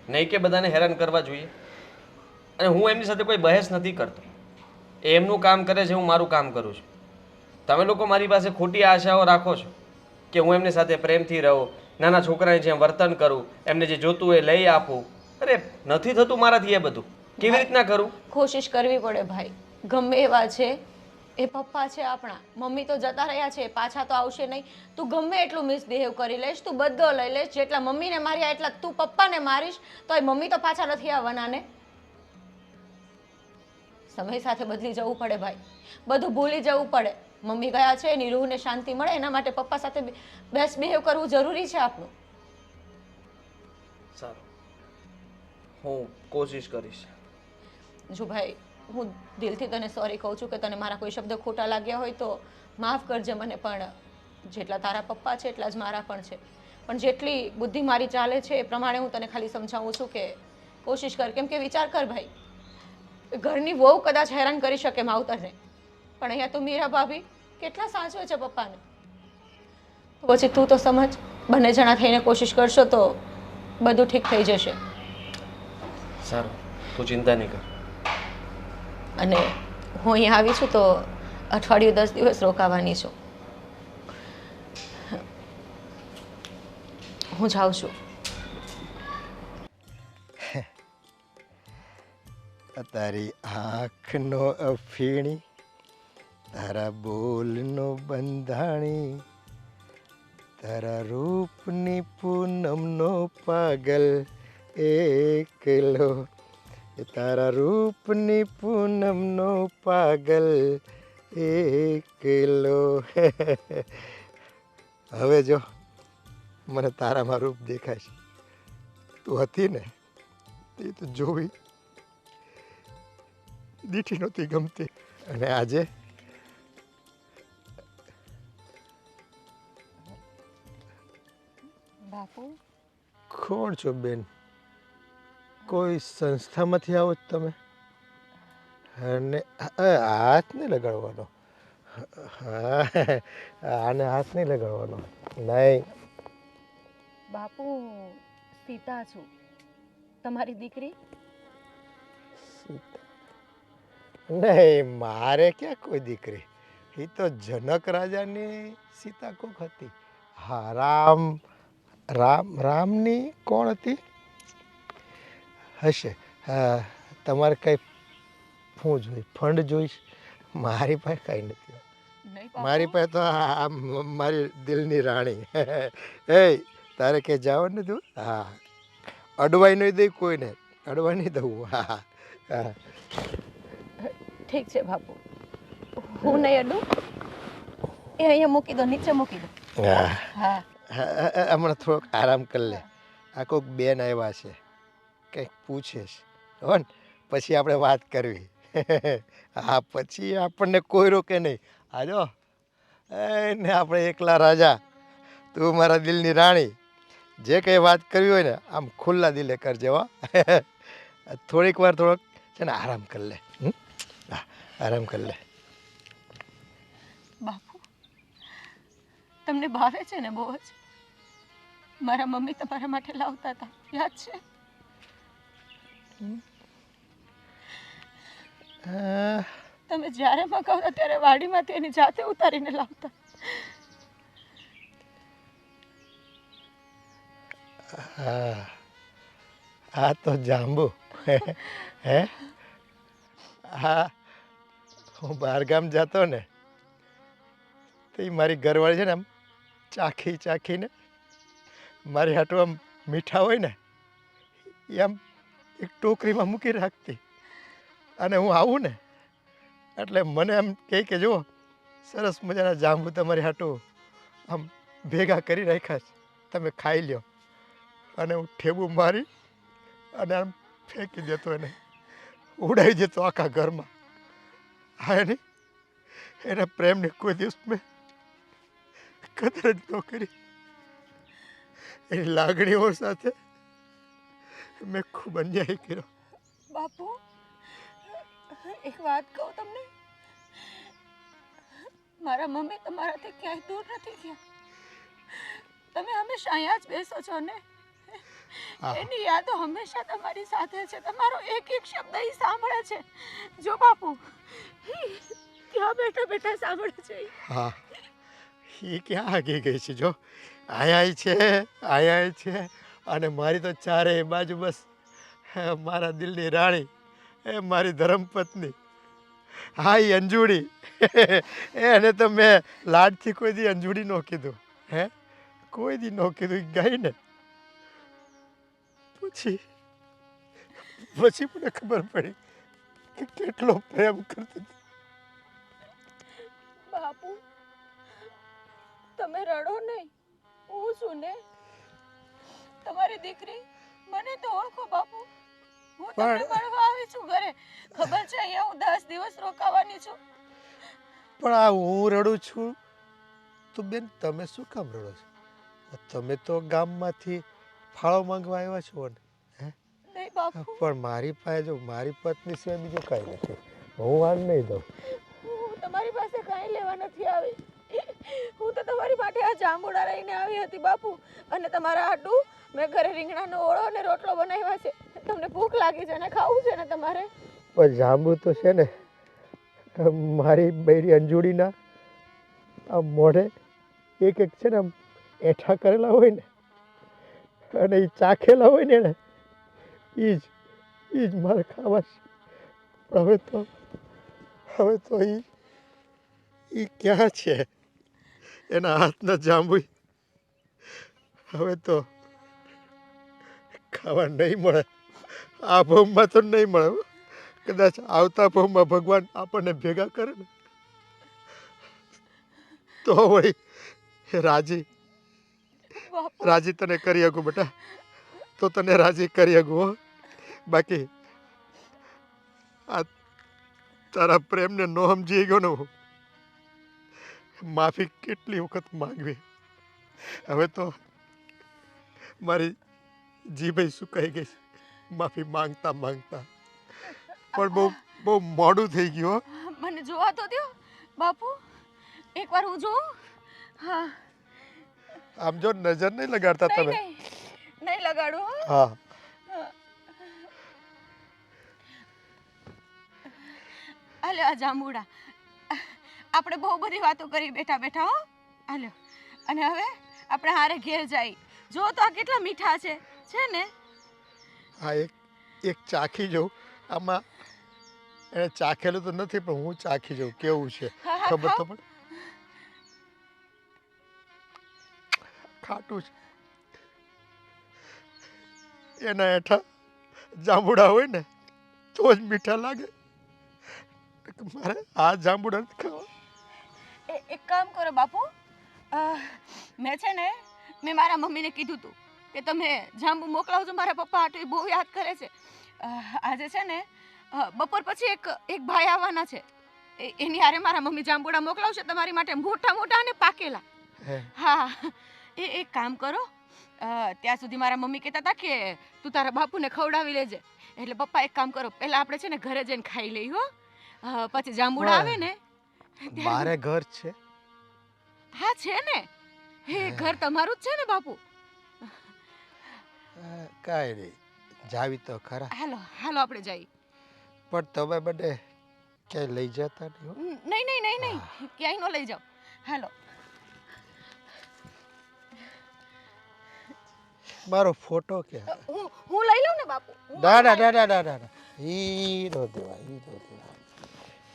નહીં કે બધાને હેરાન કરવા જોઈએ. અને હું એમની સાથે કોઈ બહેસ નથી કરતો. એ એમનું કામ કરે છે, હું મારું કામ કરું છું. તમે લોકો મારી પાસે ખોટી આશાઓ રાખો છો કે હું એમની સાથે પ્રેમથી રહું, નાના છોકરાની જેમ વર્તન કરું, એમને જે જોતું હોય લઈ આપું. અરે નથી થતું મારાથી એ બધું. કેવી રીતના કરું? કોશિશ કરવી પડે ભાઈ. ગમે એવા છે, એ પપ્પા છે આપણા. મમ્મી તો જતા રહ્યા છે, પાછા તો આવશે નહીં. તું ગમે એટલું મિસબિહેવ કરી લઈશ, તું બધો લઈ લઈશ, જેટલા મમ્મીને માર્યા એટલા તું પપ્પાને મારીશ, તો એ મમ્મી તો પાછા નથી આવવાના ને. સમય સાથે બદલી જવું પડે ભાઈ, બધું ભૂલી જવું પડે. મમ્મી ગયા છે, એની રૂહને શાંતિ મળે, એના માટે પપ્પા સાથે બેસ્ટ બિહેવ કરવું જરૂરી છે આપણું. સારું, હું કોશિશ કરીશ. જો ભાઈ, હું દિલથી તને સોરી કહું છું કે તને મારા કોઈ શબ્દ ખોટા લાગ્યા હોય તો માફ કરજે મને. પણ જેટલા તારા પપ્પા છે એટલા જ મારા પણ છે. પણ જેટલી બુદ્ધિ મારી ચાલે છે એ પ્રમાણે હું તને ખાલી સમજાવું છું કે કોશિશ કર. કેમ કે વિચાર કર ભાઈ, ઘરની વહુ કદાચ હેરાન કરી શકે માવતરને, પણ અહીંયા તો મીરા ભાભી કેટલા સાચવે છે પપ્પાને. તો પછી તું તો સમજ, બંને જણા થઈને કોશિશ કરશો તો બધું ઠીક થઈ જશે. સારું, તું ચિંતા નહીં કર. અને હું અહીંયા આવી છું તો અઠવાડિયું 10 દિવસ રોકાવાની છું. હું જાઉં છું. તારી આંખનો અફીણી, તારા બોલનો બંધાણી, તારા રૂપની પૂનમનો પાગલ એકલો, તારા રૂપની પૂનમનો પાગલ એકલો. હવે જો મને તારામાં રૂપ દેખાય છે. તું હતી ને તે તો જોવી દીઠી નહોતી ગમતી. અને આજે બાપુ કોણ છો બેન? કોઈ સંસ્થામાંથી આવો છો તમે? અને હાથ નહીં લગાડવાનો. હા, આને હાથ નહીં લગાડવાનો. નહીં. બાપુ હું સીતા છું, તમારી દીકરી. નહીં, મારે ક્યાં કોઈ દીકરી. એ તો જનક રાજાની સીતા કોક હતી. હા, રામની કોણ હતી હશે? હા, તમારે કંઈ શું જોઈ? ફંડ જોઈશ? મારી પાસે કાંઈ નથી. નહીં મારી પાસે તો આ મારી દિલની રાણી. એ તારે કે જવાનું નથી? હા, અડવાઈ નહીં દઈ કોઈને, અડવાઈ નહીં દઉં. હા હા, ઠીક છે બાપુ, હું નહીં અડું. એ અહીંયા મૂકી દો, નીચે મૂકી દો. હા. હા હમણાં થોડોક આરામ કરી લે. આ કોઈક બેન આવ્યા છે, કંઈક પૂછે છે હો ને, પછી આપણે વાત કરવી. હા, પછી આપણને કોઈ રોકે નહીં. આજો ને આપણે એકલા રાજા, તું મારા દિલની રાણી. જે કંઈ વાત કરવી હોય ને આમ ખુલ્લા દિલે કરજે હો. થોડીક વાર થોડોક છે ને આરામ કરી લે. હા, આરામ કરી લે. બાપુ, તમને ભાવે છે ને બહુ જ? મારા મમ્મી તમારા માટે લાવતા હતા, યાદ છે? તમે જ્યારે મગાવતા ત્યારે વાડીમાંથી એની જાતે ઉતારીને લાવતા. હા, આ તો જાંબુ. હે, હા, હું બહારગામ જતો ને તો એ મારી ઘરવાળી છે ને આમ ચાખી ચાખીને મારી હાટું આમ મીઠા હોય ને એ આમ એક ટોકરીમાં મૂકી રાખતી. અને હું આવું ને એટલે મને એમ કહે કે જુઓ સરસ મજાના જાંબુ તમારી હાટું આમ ભેગા કરી રાખ્યા છે, તમે ખાઈ લ્યો. અને હું ઠેબુ મારી અને આમ ફેંકી દેતો, એને ઉડાવી દેતો આખા ઘરમાં. હા, એના પ્રેમને કોઈ દિવસ મેં કદર જ ન કરી. એની લાગણીઓ સાથે મેં ખૂબ અન્યાય કર્યો. બાપુ, એક વાત કહું તમને, મારા મમ્મી તમારાથી ક્યાંય દૂર નથી ગયા. તમે હંમેશા અહીંયા જ બેસો છો ને, એની યાદો હંમેશા તમારી સાથે છે. તમારો એક એક શબ્દ ઈ સાંભળે છે. જો બાપુ, ત્યાં બેઠા બેઠા સાંભળે છે. હા, એ ક્યાં આગી ગઈ છે? જો અહીંયા છે, અહીંયા છે. અને મારી તો ચારેય બાજુ બસ મારા દિલની રાણી, એ મારી ધર્મપત્ની. હા, એ અંજુડી. એને તો મેં લાડથી કોઈ દી અંજુડી ન કીધું. હે, કોઈ દી ન કીધું. ગઈ ને પછી મને ખબર પડી કે કેટલો પ્રેમ કરતી હતી. બાપુ, તમે રડો નહીં, હું છું ને તમારી દીકરી. મને તો ઓળખો બાપુ, હું તમને મળવા આવી છું ઘરે. ખબર છે અહીંયા હું 10 દિવસ રોકાવાની છું. પણ આ હું રડું છું તો બેન તમે શું કામ રડો છો? તમે તો ગામમાંથી ફાળો માંગવા આવ્યા છો ને? હે, નહીં બાપુ, પણ મારી પાસે જો મારી પત્ની સિવાય બીજું કાંઈ નથી. હું વાર નહીં દઉં. હું તમારી પાસે કાંઈ લેવા નથી આવી. હું તો તમારી માટે આ જાંબુડા લઈને આવી હતી બાપુ. અને તમારા હાટું મેં ઘરે રીંગણાનો ઓળો અને રોટલો બનાવ્યા છે. તમને ભૂખ લાગી છે ને ખાવું છે ને તમારે? પણ જાંબુ તો છે ને મારી બૈરી અંજુડીના આ મોઢે એક એક છે ને આમ એઠા કરેલા હોય ને અને એ ચાખેલા હોય ને એ જ મારે ખાવા છે. પણ હવે તો એ ક્યાં છે? એના હાથના જાંબુ હવે તો ખાવા નહીં મળે. આ ભવમાં તો નહીં મળે. કદાચ આવતા ભવમાં ભગવાન આપણને ભેગા કરે ને તો વળી રાજી તને કરી શકું બેટા, તો તને રાજી કરી શકું હો. બાકી તારા પ્રેમને ન સમજી ગયો ને હું. માફી કેટલી વખત માંગવી. હવે તો મારી જીભ સુકાઈ ગઈ છે માફી માંગતા માંગતા. પણ બહુ બહુ મોડું થઈ ગયું હો. મને જોવા તો દો બાપુ, એકવાર હું જોઉં. હા. આમ જો નજર નહીં લગાડતા તમે. નહીં લગાડું હો. હા. હાલ્યો આ જાંબુડા, આપણે બહુ બધી વાતો કરી બેઠા બેઠા હો. હાલ્યો, અને હવે આપણે હારે ઘેર જાય. જો તો આ કેટલા મીઠા છે ને. હા, એક ચાખી જવું. આમાં એને ચાખેલું તો નથી પણ હું ચાખી જવું કેવું છે. ખબર તો પડે. ખાટું છે. એના હેઠા જાંબુડા હોય ને તો જ મીઠા લાગે. મારે આ જાંબુડા નથી ખાવા. એક કામ કરો બાપુ, મેં છે ને મારા મમ્મીને કીધું હતું કે તમે જાંબુ મોકલાવજો મારા પપ્પા હાટુ. એ બહુ યાદ કરે છે. આજે છે ને બપોર પછી એક ભાઈ આવવાના છે. એની હારે મારા મમ્મી જાંબુડા મોકલાવશે તમારી માટે, મોટા મોટા અને પાકેલા. હા, એક કામ કરો, ત્યાં સુધી મારા મમ્મી કહેતા હતા કે તું તારા બાપુને ખવડાવી લેજે. એટલે પપ્પા એક કામ કરો, પહેલા આપણે છે ને ઘરે જઈને ખાઈ લઈ હો. પછી જાંબુડા આવે ને. મારે ઘર છે. હા છે ને, એ ઘર તમારું જ છે ને બાપુ. કાંઈ નહીં, જાવી તો ખરા. હાલો હાલો આપણે જઈએ. પણ તમે બધે ક્યાંય લઈ જતા નહીં હો. નહીં ક્યાંય ન લઈ જાઓ. હાલો. મારો ફોટો ક્યાં? હું લઈ લઉં ને બાપુ. ના ના ના ના ના ના, ઈ નો દેવા, ઈ નો દેવા.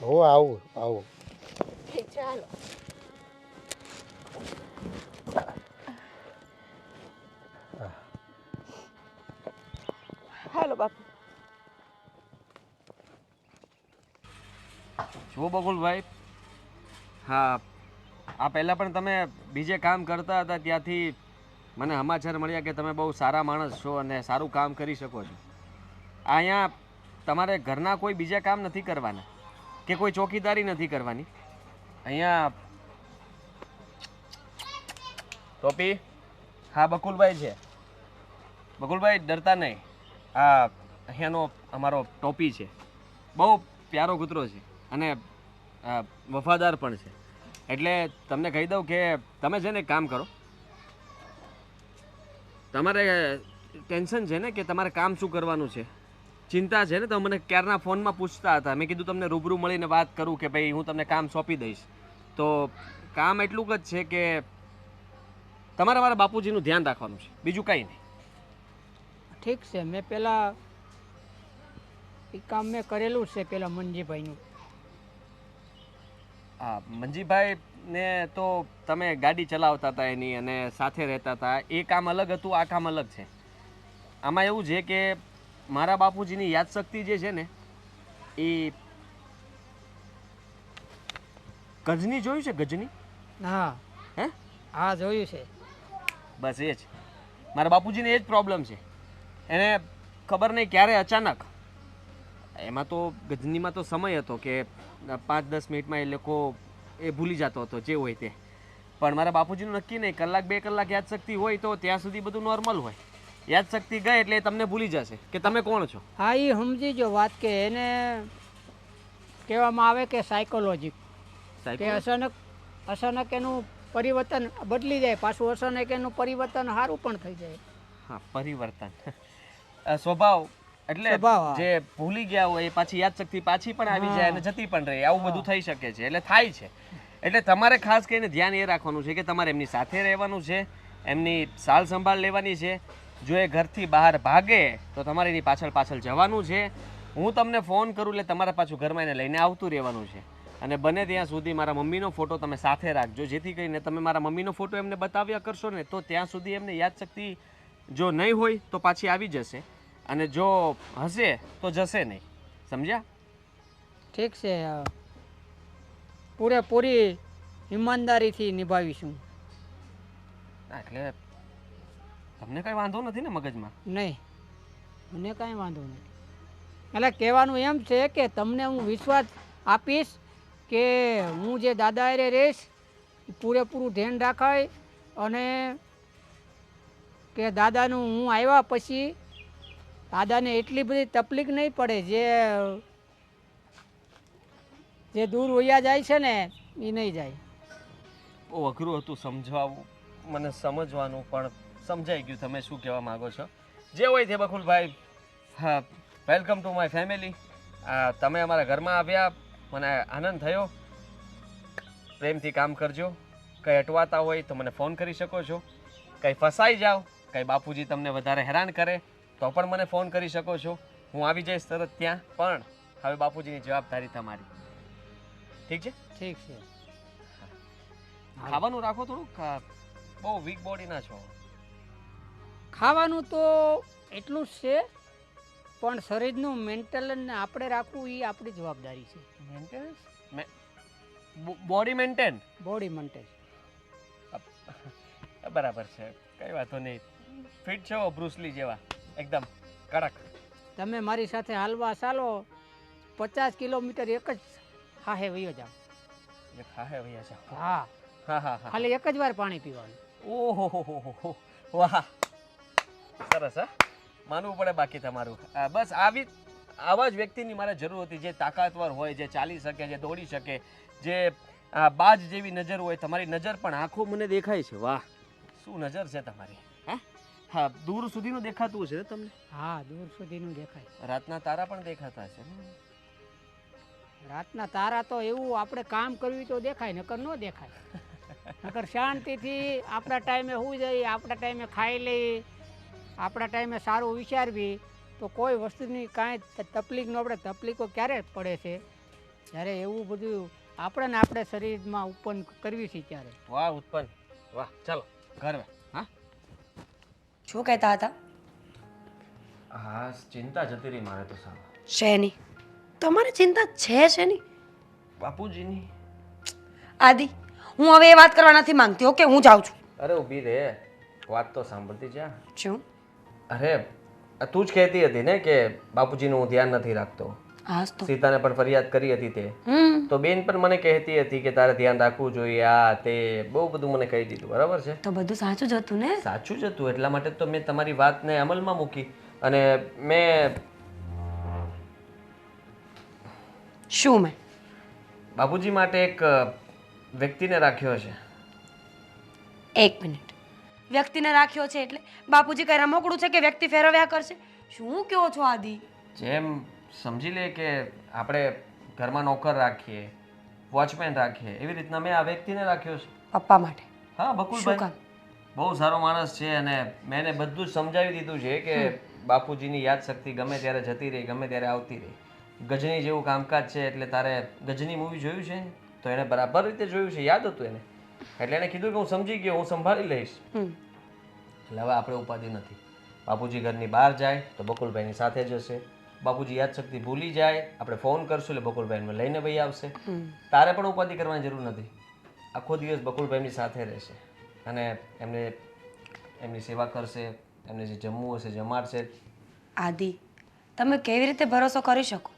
હું આવું. ઠીક છે, હાલો. હાલો બાપુ. જુઓ બકુલભાઈ, હા, આ પહેલાં પણ તમે બીજે કામ કરતા હતા ત્યાંથી મને સમાચાર મળ્યા કે તમે બહુ સારા માણસ છો અને સારું કામ કરી શકો છો. અહીંયા તમારે ઘરના કોઈ બીજા કામ નથી કરવાના કે કોઈ ચોકીદારી નથી કરવાની. અહીંયા ટોપી, હા બકુલભાઈ છે. બકુલભાઈ ડરતા નહીં. આ અહીંયાનો અમારો ટોપી છે. બહુ પ્યારો કૂતરો છે અને વફાદાર પણ છે. એટલે તમને કહી દઉં કે તમે છે ને કામ કરો. તમારે ટેન્શન છે ને કે તમારે કામ શું કરવાનું છે, ચિંતા છે ને, તો મને ક્યારના ફોનમાં પૂછતા હતા. મેં કીધું તમને રૂબરૂ મળીને વાત કરું કે ભાઈ હું તમને કામ સોંપી દઈશ. તો કામ એટલું જ છે કે તમારે મારા બાપુજીનું ધ્યાન રાખવાનું છે, બીજું કંઈ નહીં. ઠીક છે, મેં પહેલાં એ કામ મેં કરેલું છે પહેલાં મંજીભાઈનું. હા, મંજીભાઈને તો તમે ગાડી ચલાવતા હતા એની અને સાથે રહેતા હતા, એ કામ અલગ હતું, આ કામ અલગ છે. આમાં એવું છે કે મારા બાપુજીની યાદશક્તિ જે છે ને એ ગજની જોયું છે? ગજની? હા હા જોયું છે. બસ એ જ મારા બાપુજીને એ જ પ્રોબ્લેમ છે. એને ખબર નહીં ક્યારે અચાનક, એમાં તો ગજનીમાં તો સમય હતો કે 5-10 મિનિટમાં એ લોકો એ ભૂલી જતો હતો જે હોય તે. પણ મારા બાપુજીનું નક્કી નહીં, કલાક 2 કલાક યાદશક્તિ હોય તો ત્યાં સુધી બધું નોર્મલ હોય. યાદશક્તિ ગઈ એટલે એ તમને ભૂલી જશે કે તમે કોણ છો. હા, એ સમજી જો વાત કે એને કહેવામાં આવે કે સાયકોલોજી, કે અચાનક એનું પરિવર્તન બદલી જાય, પાછું અચાનક એનું પરિવર્તન સારું પણ થઈ જાય. હા, પરિવર્તન સ્વભાવ એટલે જે ભૂલી ગયા હોય એ પાછી યાદશક્તિ પાછી પણ આવી જાય અને જતી પણ રહે, આવું બધું થઈ શકે છે. એટલે થાય છે. એટલે તમારે ખાસ કરીને ધ્યાન એ રાખવાનું છે કે તમારે એમની સાથે રહેવાનું છે, એમની સાળ સંભાળ લેવાની છે. જો એ ઘરથી બહાર ભાગે તો તમારે એની પાછળ પાછળ જવાનું છે. હું તમને ફોન કરું એટલે તમારા પાછું ઘરમાં એને લઈને આવતું રહેવાનું છે. અને બને ત્યાં સુધી મારા મમ્મીનો ફોટો તમે સાથે રાખજો, જેથી કરીને તમે મારા મમ્મીનો ફોટો એમને બતાવ્યા કરશો ને તો ત્યાં સુધી એમને યાદશક્તિ જો નહીં હોય તો પાછી આવી જશે, અને જો હશે તો જશે નહીં. સમજ્યા? ઠીક છે, પૂરેપૂરી ઈમાનદારીથી નિભાવીશું. એટલે તમને કઈ વાંધો નથી ને મગજમાં? નહીં, મને કાંઈ વાંધો નથી. એટલે કહેવાનું એમ છે કે તમને હું વિશ્વાસ આપીશ કે હું જે દાદા હારે રહીશ એ પૂરેપૂરું ધ્યાન રાખાય અને કે દાદાનું હું આવ્યા પછી દાદાને એટલી બધી તકલીફ નહીં પડે જે દૂર વયા જાય છે ને એ નહીં જાય. બહુ અઘરું હતું સમજાવવું, મને સમજવાનું, પણ સમજાઈ ગયું તમે શું કહેવા માંગો છો. જે હોય તે બકુલભાઈ, હા, વેલકમ ટુ માય ફેમિલી. તમે અમારા ઘરમાં આવ્યા, મને આનંદ થયો. પ્રેમથી કામ કરજો. કંઈ અટવાતા હોય તો મને ફોન કરી શકો છો. કંઈ ફસાઈ જાઓ, કંઈ બાપુજી તમને વધારે હેરાન કરે તો પણ મને ફોન કરી શકો છો. હું આવી જઈશ તરત ત્યાં. પણ હવે બાપુજીની જવાબદારી તમારી. ઠીક છે? ઠીક છે. ખાવાનું રાખો થોડુંક, બહુ વીક બોડીના છો. ખાવાનું તો એટલું જ છે, પણ શરીરનું મેન્ટેનન્સ આપણે રાખવું એ આપણી જવાબદારી છે. Maintenance, body maintain. Body maintain બરાબર છે, કઈ વાતો નહીં. ફિટ છો બ્રુસલી જેવા, એકદમ કડક. તમે મારી સાથે હાલવા ચાલો 50 કિલોમીટર એક જ હાહે વયો જાઓ. ખાહે ભૈયા છે. હા હા હા હા. ખાલી એક જ વાર પાણી પીવાનું. ઓહો, વાહ, સરસ. હા, માનવું પડે બાકી તમારું. બસ આવા જ વ્યક્તિની મારે જરૂર હતી, જે તાકાતવર હોય, જે ચાલી શકે, જે દોડી શકે, જે બાજ જેવી નજર હોય. તમારી નજર પણ, આંખો મને દેખાય છે. વાહ, શું નજર છે તમારી. હા, દૂર સુધીનું દેખાતું છે તમને. હા, દૂર સુધીનું દેખાય. રાતના તારા પણ દેખાતા છે. રાતના તારા તો એવું આપણે કામ કરવી તો દેખાય, નકર ન દેખાય. નકર શાંતિથી આપણા ટાઈમે સુઈ જઈએ, આપણા ટાઈમે ખાઈ લઈએ, આપણા ટાઈમે સારું વિચારવી તો કોઈ વસ્તુની કાંઈ તકલીફ ન પડે. તકલીફો ક્યારે પડે છે? જ્યારે એવું બધું આપણે શરીરમાં ઉત્પન્ન કરવી છે ત્યારે. વાહ ઉત્પન્ન, વાહ. ચાલો ઘર. હા, શું કહેતા હતા? હા, ચિંતા જતી રહી મારે તો સાવ. શેની? તમારી ચિંતા છે શેની? બાપુજીની. આદિ, હું હવે એ વાત કરવા નથી માંગતી. ઓકે, હું જાઉં છું. અરે ઊભી રે, વાત તો સાંભળતી જા. શું? અરે તું જ કહેતી હતી ને કે બાપુજીનું હું ધ્યાન નથી રાખતો. હાસ તો. સીતાને પણ ફરિયાદ કરી હતી તે. તો બેન પણ મને કહેતી હતી કે તારે ધ્યાન રાખવું જોઈએ, આ તે બહુ બધું મને કહી દીધું. બરાબર છે? તો બધું સાચું જ હતું ને? સાચું જ હતું, એટલા માટે તો મેં તમારી વાતને અમલમાં મૂકી. અને મેં બાપુજી માટે એક વ્યક્તિને રાખ્યો છે. એક મિનિટ. વ્યક્તિને રાખ્યો છે એટલે બાપુજી કઈ રમકડું છે કે વ્યક્તિ ફેરવ્યા કરશે? શું કહો છો આદિ? જેમ સમજી લે કે આપણે ઘરમાં નોકર રાખીએ, વોચમેન રાખીએ, એવી રીતના મેં આ વ્યક્તિને રાખ્યો છે. પપ્પા માટે? હા, શું બકુલભાઈ કામ? બહુ સારો માણસ છે અને મેં એને બધું જ સમજાવી દીધું છે કે બાપુજીની યાદશક્તિ ગમે ત્યારે જતી રહી, ગમે ત્યારે આવતી રહી. ગજની જેવું કામકાજ છે. એટલે તારે ગજની મૂવી જોયું છે તો એને બરાબર રીતે જોયું છે, યાદ હતું એને. એટલે એને કીધું કે હું સમજી ગયો, હું સંભાળી લઈશ. એટલે હવે આપણે ઉપાધિ નથી. બાપુજી ઘરની બહાર જાય તો બકુલભાઈની સાથે જશે. બાપુજી યાદશક્તિ ભૂલી જાય, આપણે ફોન કરશું એટલે બકુલભાઈને લઈને ભાઈ આવશે. તારે પણ ઉપાધિ કરવાની જરૂર નથી. આખો દિવસ બકુલભાઈની સાથે રહેશે અને એમની સેવા કરશે, એમને જે જમવું હશે જમાડશે. આદિ, તમે કેવી રીતે ભરોસો કરી શકો?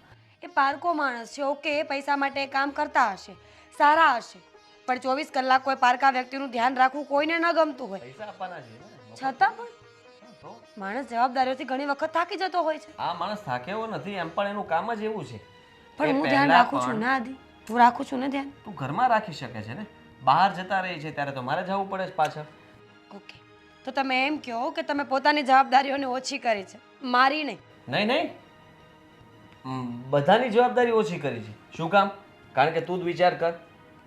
એ પારકો માણસ છે. ઓકે, એ પૈસા માટે કામ કરતા હશે, સારા હશે, પણ 24 કલાક કોઈ પારકા વ્યક્તિનું ધ્યાન રાખવું કોઈને ન ગમતું હોય. પૈસા આપવાના છે ને. છતાં પણ માણસ જવાબદારીઓથી ઘણી વખત થાકી જતો હોય છે. આ માણસ થાકેવો નથી, એમ પણ એનું કામ જ એવું છે. પણ હું ધ્યાન રાખું છું ને આદિ, હું રાખું છું ને ધ્યાન. તું ઘરમાં રાખી શકે છે ને, બહાર જતા રહી છે ત્યારે તો મારે જવું પડે છે પાછળ. ઓકે, તો તમે એમ કહો કે તમે પોતાની જવાબદારીઓને ઓછી કરી છે, મારી નહીં. નહીં, બધાની જવાબદારી ઓછી કરી છે. શું કામ? કારણ કે તું જ વિચાર કર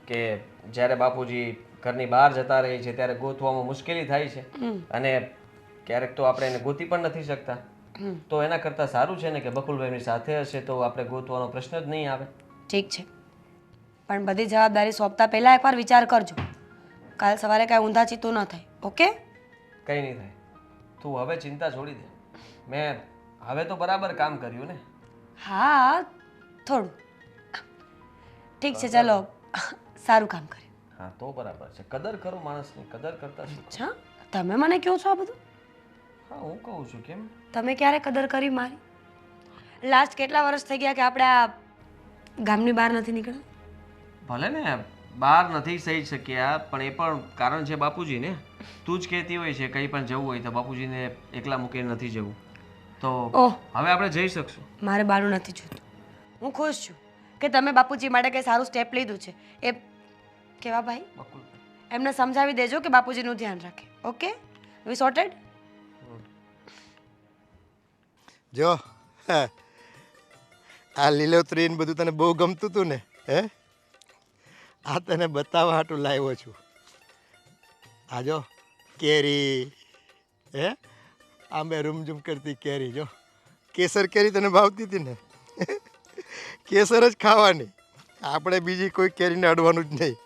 કે જ્યારે બાપુજી ઘરની બહાર જતા રહે છે ત્યારે ગોતવામાં મુશ્કેલી થાય છે અને ક્યારેક તો આપણે એને ગોતી પણ નથી શકતા. તો એના કરતાં સારું છે ને કે બકુલભાઈની સાથે હશે તો આપણે ગોતવાનો પ્રશ્ન જ નહીં આવે. ઠીક છે, પણ બધી જવાબદારી સોંપતા પહેલાં એકવાર વિચાર કરજો. કાલ સવારે કાંઈ ઊંધા ચીતું ન થાય. ઓકે? કંઈ નહીં થાય. તું હવે ચિંતા છોડી દે. મેં હવે તો બરાબર કામ કર્યું ને. હા, થોડું. ઠીક છે, ચલો, સારું કામ કર્યું. હા, તો બરાબર છે. કદર કરો માણસની, કદર કરતા શીખો. અચ્છા, તમે મને કહો છો આ બધું? હા, હું કહું છું. કેમ? તમે ક્યારે કદર કરી મારી? લાસ્ટ કેટલા વર્ષ થઈ ગયા કે આપણે આ ગામની બહાર નથી નીકળ્યા? ભલે ને બહાર નથી સહી શક્યા, પણ એ પણ કારણ છે બાપુજી ને. તું જ કહેતી હોય છે કંઈ પણ જવું હોય તો બાપુજીને એકલા મૂકીને નથી જવું, તો ઓહ, હવે આપણે જઈ શકશું. મારે બારું નથી જોતું. હું ખુશ છું કે તમે બાપુજી માટે કંઈ સારું સ્ટેપ લીધું છે. એ કેવા ભાઈ, બકુલ, એમને સમજાવી દેજો કે બાપુજીનું ધ્યાન રાખે. ઓકે, વી સોર્ટેડ. જો આ લીલોતરી ને બધું તને બહુ ગમતું હતું ને, હે? આ તને બતાવવા હાટું લાવ્યો છું. આ જો કેરી, હે? આંબે રૂમઝૂમ કરતી કેરી. જો કેસર કેરી તને ભાવતી હતી ને, કેસર જ ખાવાની, આપણે બીજી કોઈ કેરીને અડવાનું જ નહીં.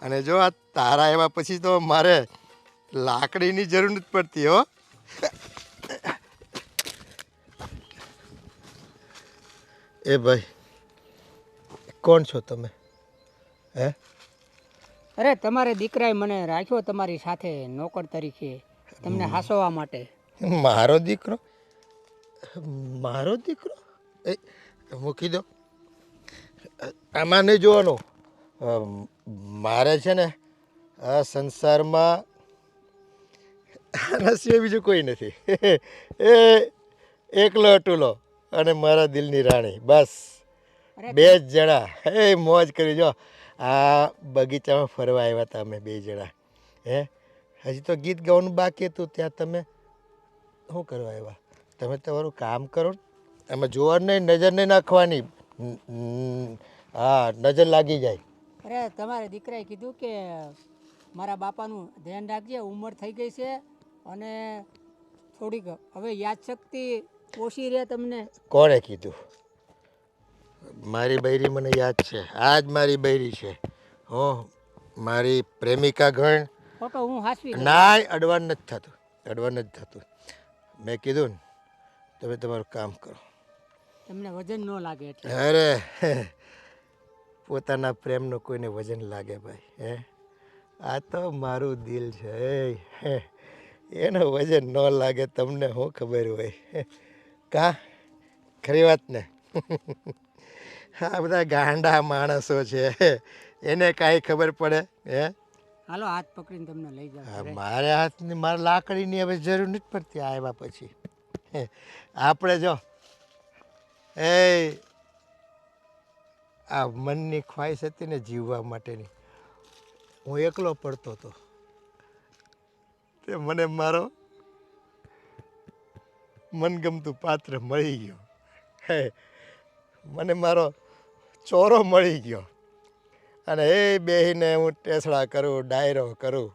અને જો આ તારા એવા પછી તો મારે લાકડીની જરૂર નથી પડતી હો. એ ભાઈ, કોણ છો તમે? હે? અરે તમારે દીકરાએ મને રાખ્યો તમારી સાથે નોકર તરીકે, તમને હાંસવા માટે. મારો દીકરો? મારો દીકરો? એ મૂકી દો, આમાં નહીં જોવાનું. મારે છે ને આ સંસારમાં આના સિવાય બીજું કોઈ નથી. એ એકલો અટુલો અને મારા દિલની રાણી, બસ બે જ જણા. એ મોજ કરી. જો આ બગીચામાં ફરવા આવ્યા હતા અમે બે જણા. હે, હજી તો ગીત ગાવાનું બાકી હતું, ત્યાં તમે શું કરવા આવ્યા? તમે તમારું કામ કરો. એમાં જોવાનું નહીં, નજર નહીં નાખવાની. હા, નજર લાગી જાય. અરે તમારે દીકરાએ કીધું કે મારા બાપાનું ધ્યાન રાખજે, ઉંમર થઈ ગઈ છે અને થોડીક હવે યાદશક્તિ ઓછી રહે તમને. કોણે કીધું? મારી બૈરી મને યાદ છે. આ જ મારી બૈરી છે. હો, મારી પ્રેમિકા ગણ. ફોટો હું હાંસવી દઉં. ના, અડવાન નથી થતું, અડવાન નથી થતું. મેં કીધું ને, તમે તમારું કામ કરો. તમને વજન ન લાગે એટલે. અરે પોતાના પ્રેમનું કોઈને વજન લાગે ભાઈ? હે, આ તો મારું દિલ છે. એનું વજન ન લાગે તમને શું ખબર હોય? કા ખરી વાત ને? આ બધા ગાંડા માણસો છે, એને કાંઈ ખબર પડે? હે, હાલો હાથ પકડીને તમને લઈ જાવ. મારે હાથની, મારે લાકડીની હવે જરૂર નથી પડતી આવ્યા પછી. આપણે જો એ આ મનની ખ્વાહિશ હતી ને જીવવા માટેની, હું એકલો પડતો હતો, તે મને મારો મનગમતું પાત્ર મળી ગયો. હે, મને મારો ચોરો મળી ગયો. અને એ બેહીને હું ટેસડા કરું, ડાયરો કરું.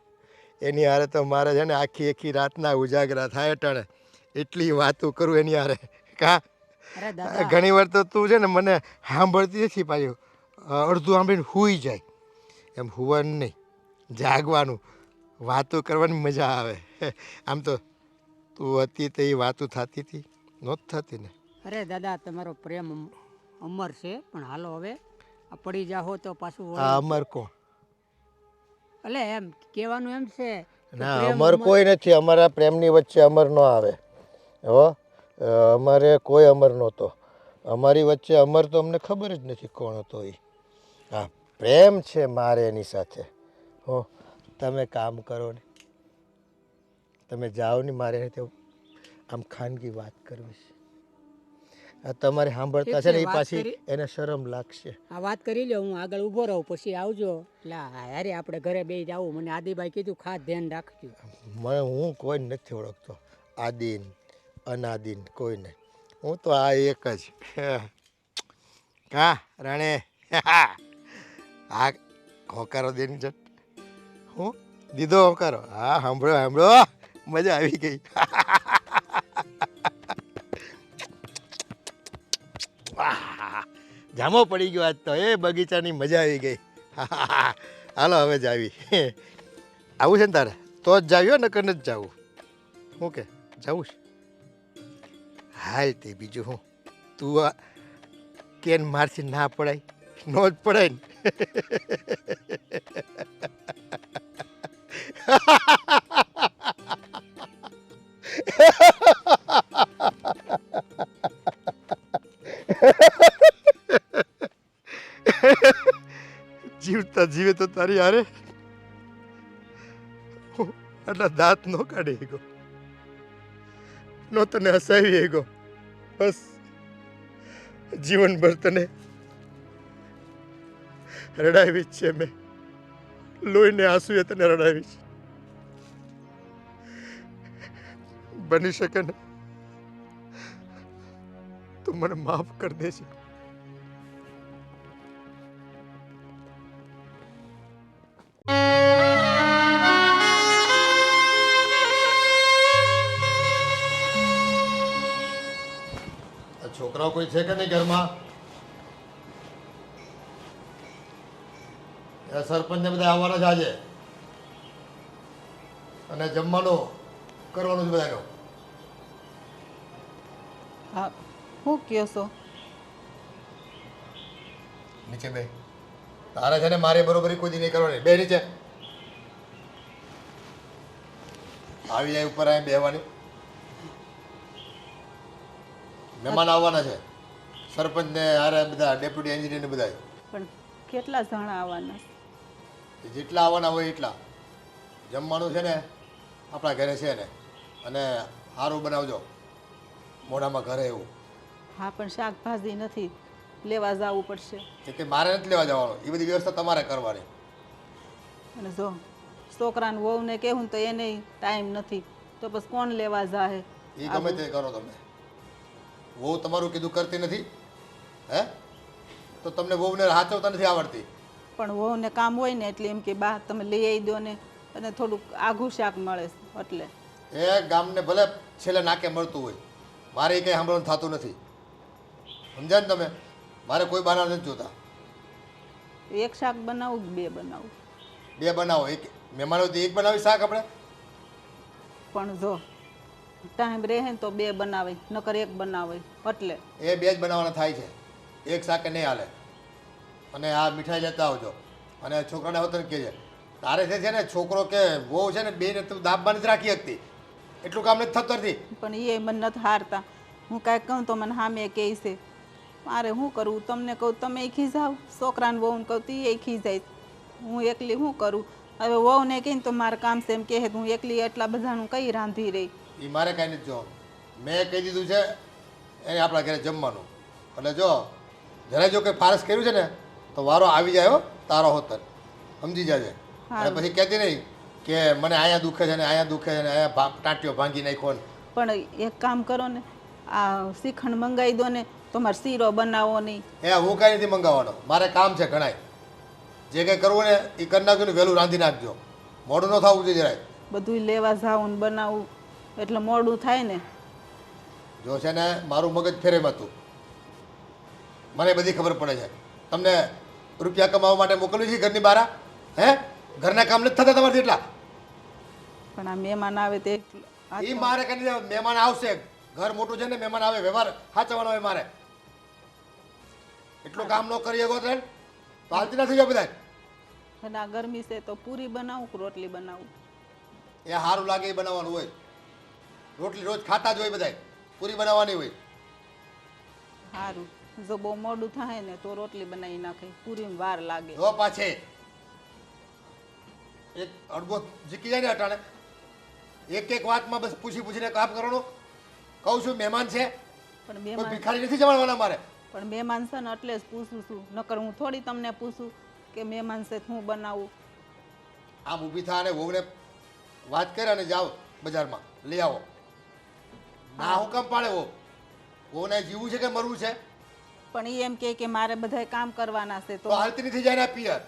એની હારે તો મારે છે ને આખી આખી રાતના ઉજાગરા થાય ટાણે એટલી વાતો કરું એની હારે. કા ઘણી વાર તો તું છે ને મને સાંભળતી નથી, પાછું અડધું સાંભળીને સૂઈ જાય. એમ સુવાનું નહીં, જાગવાનું, વાતો કરવાની મજા આવે. આમ તો તું હતી તો એ વાતો થતી હતી? નહોતી થતી ને? અરે દાદા, તમારો પ્રેમ અમર છે, પણ હાલો હવે આ પડી જાઓ તો પાછું આ અમર કોણ? એટલે એમ કહેવાનું એમ છે કે ના, પ્રેમ અમર કોઈ નથી. અમારા પ્રેમની વચ્ચે અમર ન આવે હો. અમારે કોઈ અમર નહોતો. અમારી વચ્ચે અમર તો અમને ખબર જ નથી કોણ હતો એ. હા, પ્રેમ છે મારે એની સાથે. હો, તમે કામ કરો ને, તમે જાઓ ને, મારે એને આમ ખાનગી વાત કરવી છે. આ તમારે સાંભળતા છે ને એ પાછી એને શરમ લાગશે. આ વાત કરી લો, હું આગળ ઊભો રહું, પછી આવજો. એટલે હારે આપણે ઘરે બે જાવું. મને આદિભાઈ કીધું ખાસ ધ્યાન રાખજો. મને, હું કોઈ નથી ઓળખતો, આદિન અનાદિન કોઈને. હું તો આ એક જ. કા રાણે? હા, હોકારો દેની જટ. હું દીધો હોકારો? હા, સાંભળો સાંભળો, મજા આવી ગઈ. જામો પડી ગયો આજ તો. એ બગીચાની મજા આવી ગઈ. હાલો હવે જ આવી. આવું છે ને તારે તો જ જાવ્યો, નકર નથી જાવું. શું કે જવું છે? હાલ તે બીજું હું. તું કેન મારથી ના પડાય? નો જ પડાય ને. જીવે તો તારી હારે હું આટલા દાંત નો કાઢી ગયો, નો તને હસાવી ગયો, બસ જીવનભર તને રડાવી જ છે મેં, લોહીને આંસુએ તને રડાવી છે. બની શકે ને તું મને માફ કરી દે છે. છોકરાઓ કોઈ છે કે નહીં ઘરમાં? સરપંચને બધા આવવાના જ આજે, અને જમવાનું કરવાનું છે બધાનું. હા હું કહો છો? નીચે બે. તારે છે ને મારી બરોબરી કોઈ દી નહીં કરવાની. બે નીચે. આવી જાય ઉપર અહીં બેહવાની. મહેમાન આવવાના છે, સરપંચ ને હારે બધા ડેપ્યુટી એન્જિનિયર ને બધા. પણ કેટલા જણા આવવાના? જેટલા આવવાના હોય એટલા. જમવાનું છે ને આપણા ઘરે છે ને, અને સારું બનાવજો, મોઢામાં ઘરે એવું. હા પણ શાકભાજી નથી, લેવા જવું પડશે. કે મારે નથી લેવા જવાનું, એ બધી વ્યવસ્થા તમારે કરવાની. અને જો છોકરાને વહુને કહેવું તો એને ટાઈમ નથી, તો પછી કોણ લેવા જાહે? એ ગમે તે કરો તમે. વહુ તમારું કીધું કરતી નથી હે, તો તમને વહુને હાચવતા નથી આવડતી. પણ વહુને કામ હોય ને એટલે એમ કે બા તમે લઈ આવી દો ને, અને થોડુંક આઘું શાક મળે એટલે. એ ગામને ભલે છેલ્લે નાકે મળતું હોય, મારે એ કંઈ સાંભળવાનું થતું નથી. સમજ્યા ને તમે? મારે કોઈ બાના નથી જોતા. એક શાક બનાવું કે બે બનાવું? બે બનાવો. એક મહેમાન હોય તો એક બનાવી શાક આપણે. પણ જો ટાઈમ રહે ને તો બે બનાવે, નકર એક બનાવે એટલે. એ બે જ બનાવવાના થાય છે, એક શાકે નહીં હાલે. અને આ મીઠાઈ લેતા આવજો. અને છોકરાને હવે તને કહેજે, તારે છે ને છોકરો કે વહુ છે ને બેને તું દાબમાં નથી રાખી શકતી, એટલું કામ નથી થતું નથી. પણ એ મને નથી હારતા. હું કાંઈક કહું તો મને સામે કહે છે. મારે શું કરવું? તમને કહું તમે ખીજાવ, છોકરાને વહુને કહું તો એ ખીજાય. હું એકલી શું કરું? હવે વહુને કહીને તો મારે કામ છે એમ કહે, હું એકલી એટલા બધાનું કઈ રાંધી રહી. એ મારે કાંઈ નથી જોવાનું. મેં કહી દીધું છે એને આપણા ઘરે જમવાનું. એટલે જો જરા જો કંઈ ફારસ કર્યું છે ને તો વારો આવી જાય હો તારો હોતર, સમજી જાજે. અને પછી કહેતી નહીં કે મને અહીંયા દુખે છે ને અહીંયા દુખે છે ને અહીંયા ટાંટીઓ ભાંગી નાખ્યો ને. પણ એક કામ કરો ને, આ શ્રીખંડ મંગાવી દો ને, તો મારે શીરો બનાવો નહીં. હું કાંઈ નથી મંગાવવાનો, મારે કામ છે ઘણાય. જે કંઈ કરવું ને એ કરી નાખજો ને, વહેલું રાંધી નાખજો, મોડું ન થવું જોઈએ જરાય. બધું લેવા જાવું ને બનાવું એટલે મોડું થાય ને. જો છે ને મારું મગજ ફેરેમાં હતું, મને બધી ખબર પડે છે. તમને રૂપિયા કમાવા માટે મોકલવી છે ઘરની બહાર? હે, ઘરના કામ નથી થતા તમારાથી એટલા? પણ આ મહેમાન આવે તે એ મારે કઈ મહેમાન આવશે, ઘર મોટું છે ને, મહેમાન આવે, વ્યવહાર સાચવવાનો હોય મારે. એટલું કામ ન કરી શકો તો હાલતી નથી જાય બધા. અને આ ગરમી છે તો પૂરી બનાવું કે રોટલી બનાવું? એ સારું લાગે એ બનાવવાનું હોય. રોટલી રોજ ખાતા જ હોય બધા, પૂરી બનાવવાની હોય. સારું, જો બહુ મોડું થાય ને તો રોટલી બનાવી નાખે, પૂરીમાં વાર લાગે. જો પાછે એક અડબો જીકી જાય ને અટાણે, એક એક વાતમાં બસ પૂછી પૂછીને કામ કરવાનું. કહું છું મહેમાન છે, પણ કોઈ મહેમાન ભિખારી નથી જમાડવાના મારે. પણ મહેમાન છે ને એટલે જ પૂછું છું, નકર હું થોડી તમને પૂછું કે મહેમાન છે હું બનાવું. આમ ઊભી થા અને વહુને વાત કરે અને જાઓ બજારમાં લઈ આવો. ના હું કામ પાડે વહુને જીવવું છે કે મરવું છે? પણ એ એમ કે મારે બધા કામ કરવાના છે તો હાલતી નથી જાય ને પિયર.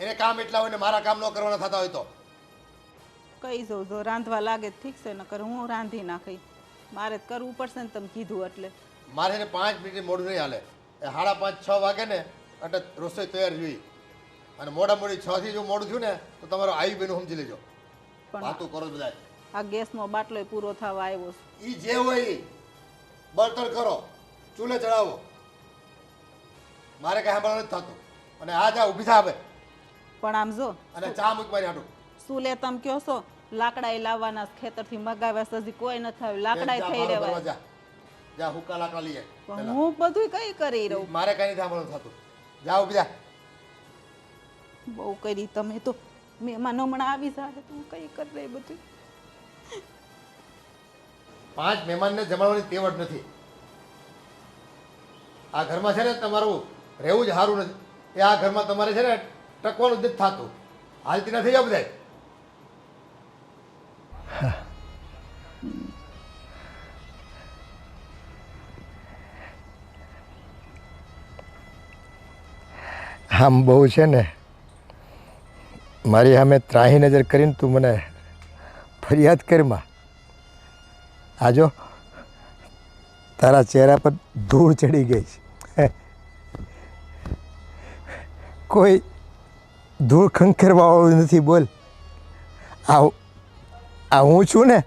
એને કામ એટલા હોય ને મારા કામ ન કરવાના થતા હોય તો કહી જાઉં, જો રાંધવા લાગે ઠીક છે, નકર હું રાંધી નાખી. મારે કરવું પડશે ને તમે કીધું એટલે. મારે એને 5 મિનિટ મોડું નહીં હાલે. એ 5:30-6 વાગે ને એટલે રસોઈ તૈયાર જોઈ. અને મોડા મોડી 6 થી જો મોડું થયું ને તો તમારો આવી બેનું સમજી લેજો. વાતું કરો બધા. આ ગેસનો બાટલો પૂરો થવા આવ્યો છે. એ જે હોય એ બળતણ કરો, ચૂલે ચડાવો. મારે કાંઈ સાંભળવા નથી થતું. અને આ જા ઊભી થા હવે. પણ આમ જો અને ચા મૂક મારી હાટું. શું લે તમે કહો છો? લાકડા લાવવાના ખેતરથી મગાવ્યા હજી કોઈ નથી આવ્યું. લાકડા થઈ રહેવા. જા હુક્કા લાકડા લઈ આય. પણ હું બધું કઈ કરી રહું? મારે કઈ નથી સાંભળવાનું થતું. જા ઊભી થા. બહુ કરી તમે તો. મહેમાન હમણાં આવી જાય તો હું કઈ કરી રહી બધું. 5 મહેમાનને જમાડવાની ટેવ જ નથી. આ ઘરમાં છે ને તમારું રહેવું જ સારું નથી. એ આ ઘરમાં તમારે છે ને ટકવાનું જ નથી થતું. હાલતી નથી જાવ બધાય. આમ બહુ છે ને મારી સામે ત્રાહી નજર કરીને તું મને ફરિયાદ કરમાં. આજો તારા ચહેરા પર ધૂળ ચડી ગઈ છે. કોઈ ધૂળ ખંખેરવા વાળું નથી. બોલ, આ હું છું ને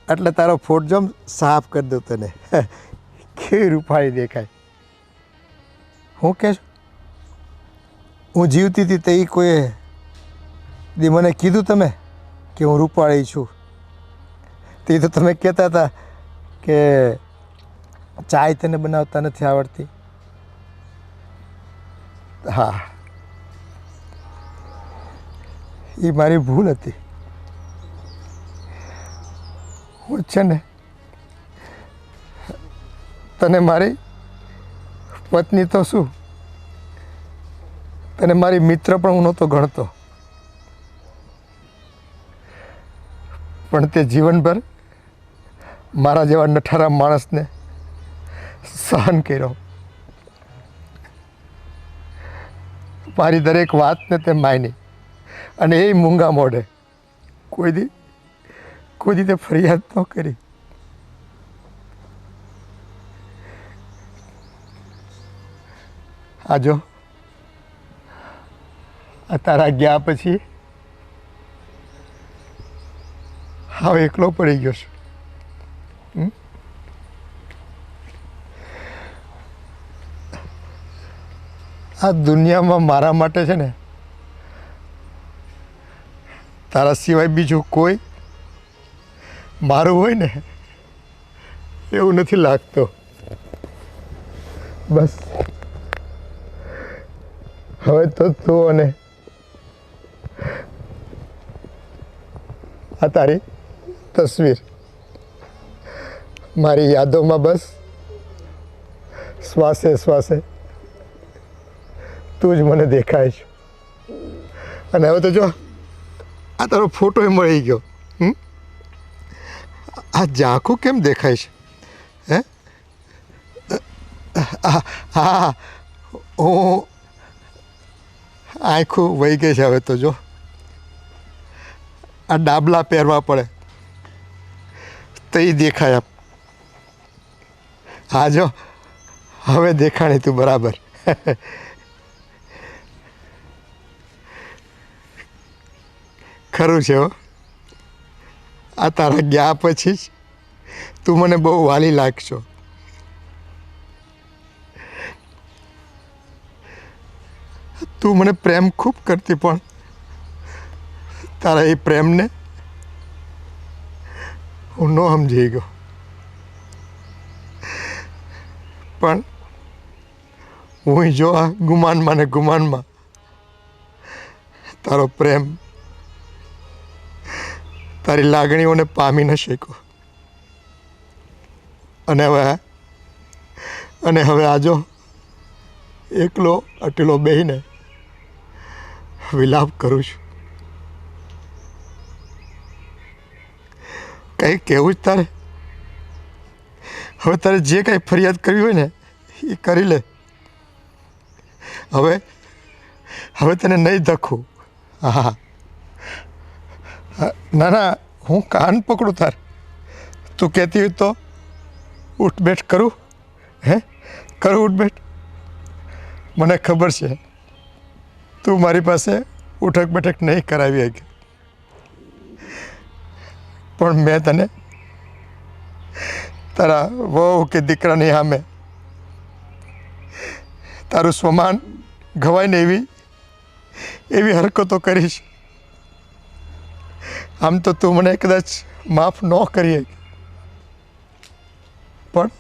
એટલે તારો ફોટ જો સાફ કરી દઉં તને. કેવી રૂપાળી દેખાય. હું કહેશું હું જીવતી હતી તે કોઈ દી મને કીધું તમે કે હું રૂપાળી છું? તે તો તમે કહેતા હતા કે ચાય તને બનાવતા નથી આવડતી. હા, એ મારી ભૂલ હતી. હું છે ને તને મારી પત્ની તો શું, તને મારી મિત્ર પણ હું નહોતો ગણતો. પણ તે જીવનભર મારા જેવા નઠારા માણસને સહન કર્યો. મારી દરેક વાતને તે માની અને એ મૂંગા મોઢે. કોઈ દી તે ફરિયાદ ન કરી. આજો આ તારા ગયા પછી હવે એકલો પડી ગયો છું. આ દુનિયામાં મારા માટે છે ને તારા સિવાય બીજું કોઈ મારું હોય ને એવું નથી લાગતો. બસ હવે તો તું અને આ તારી તસવીર મારી યાદોમાં બસ શ્વાસે શ્વાસે તું જ મને દેખાય છે. અને હવે તો જો આ તારો ફોટો મળી ગયો. આ ઝાંખું કેમ દેખાય છે? હે હા, હું આંખું વહી ગઈ છે હવે તો. જો આ ડાબલા પહેરવા પડે તો એ દેખાય. હા જો હવે દેખાણી તું બરાબર. ખરું છે હો. આ તારા ગયા પછી જ તું મને બહુ વાલી લાગશો. તું મને પ્રેમ ખૂબ કરતી પણ તારા એ પ્રેમને હું ન સમજી ગયો. પણ હું જો આ ગુમાનમાં ને ગુમાનમાં તારો પ્રેમ તારી લાગણીઓને પામી ન શક્યો. અને હવે આજો એકલો અટેલો બેહીને વિલાપ કરું છું. કંઈ કહેવું જ તારે? હવે તારે જે કાંઈ ફરિયાદ કરવી હોય ને એ કરી લે. હવે તને નહીં ધખું. હા, ના, હું કાન પકડું તાર. તું કહેતી હોય તો ઉઠ બેઠ કરું. કરું ઉઠ બેઠ. મને ખબર છે તું મારી પાસે ઉઠક બેઠક નહીં કરાવી શકે. પણ મેં તને તારા વહુ કે દીકરાની સામે તારું સ્વમાન ઘવાય ને એવી હરકતો કરીશ. આમ તો તું મને કદાચ માફ ન કરી શકે. પણ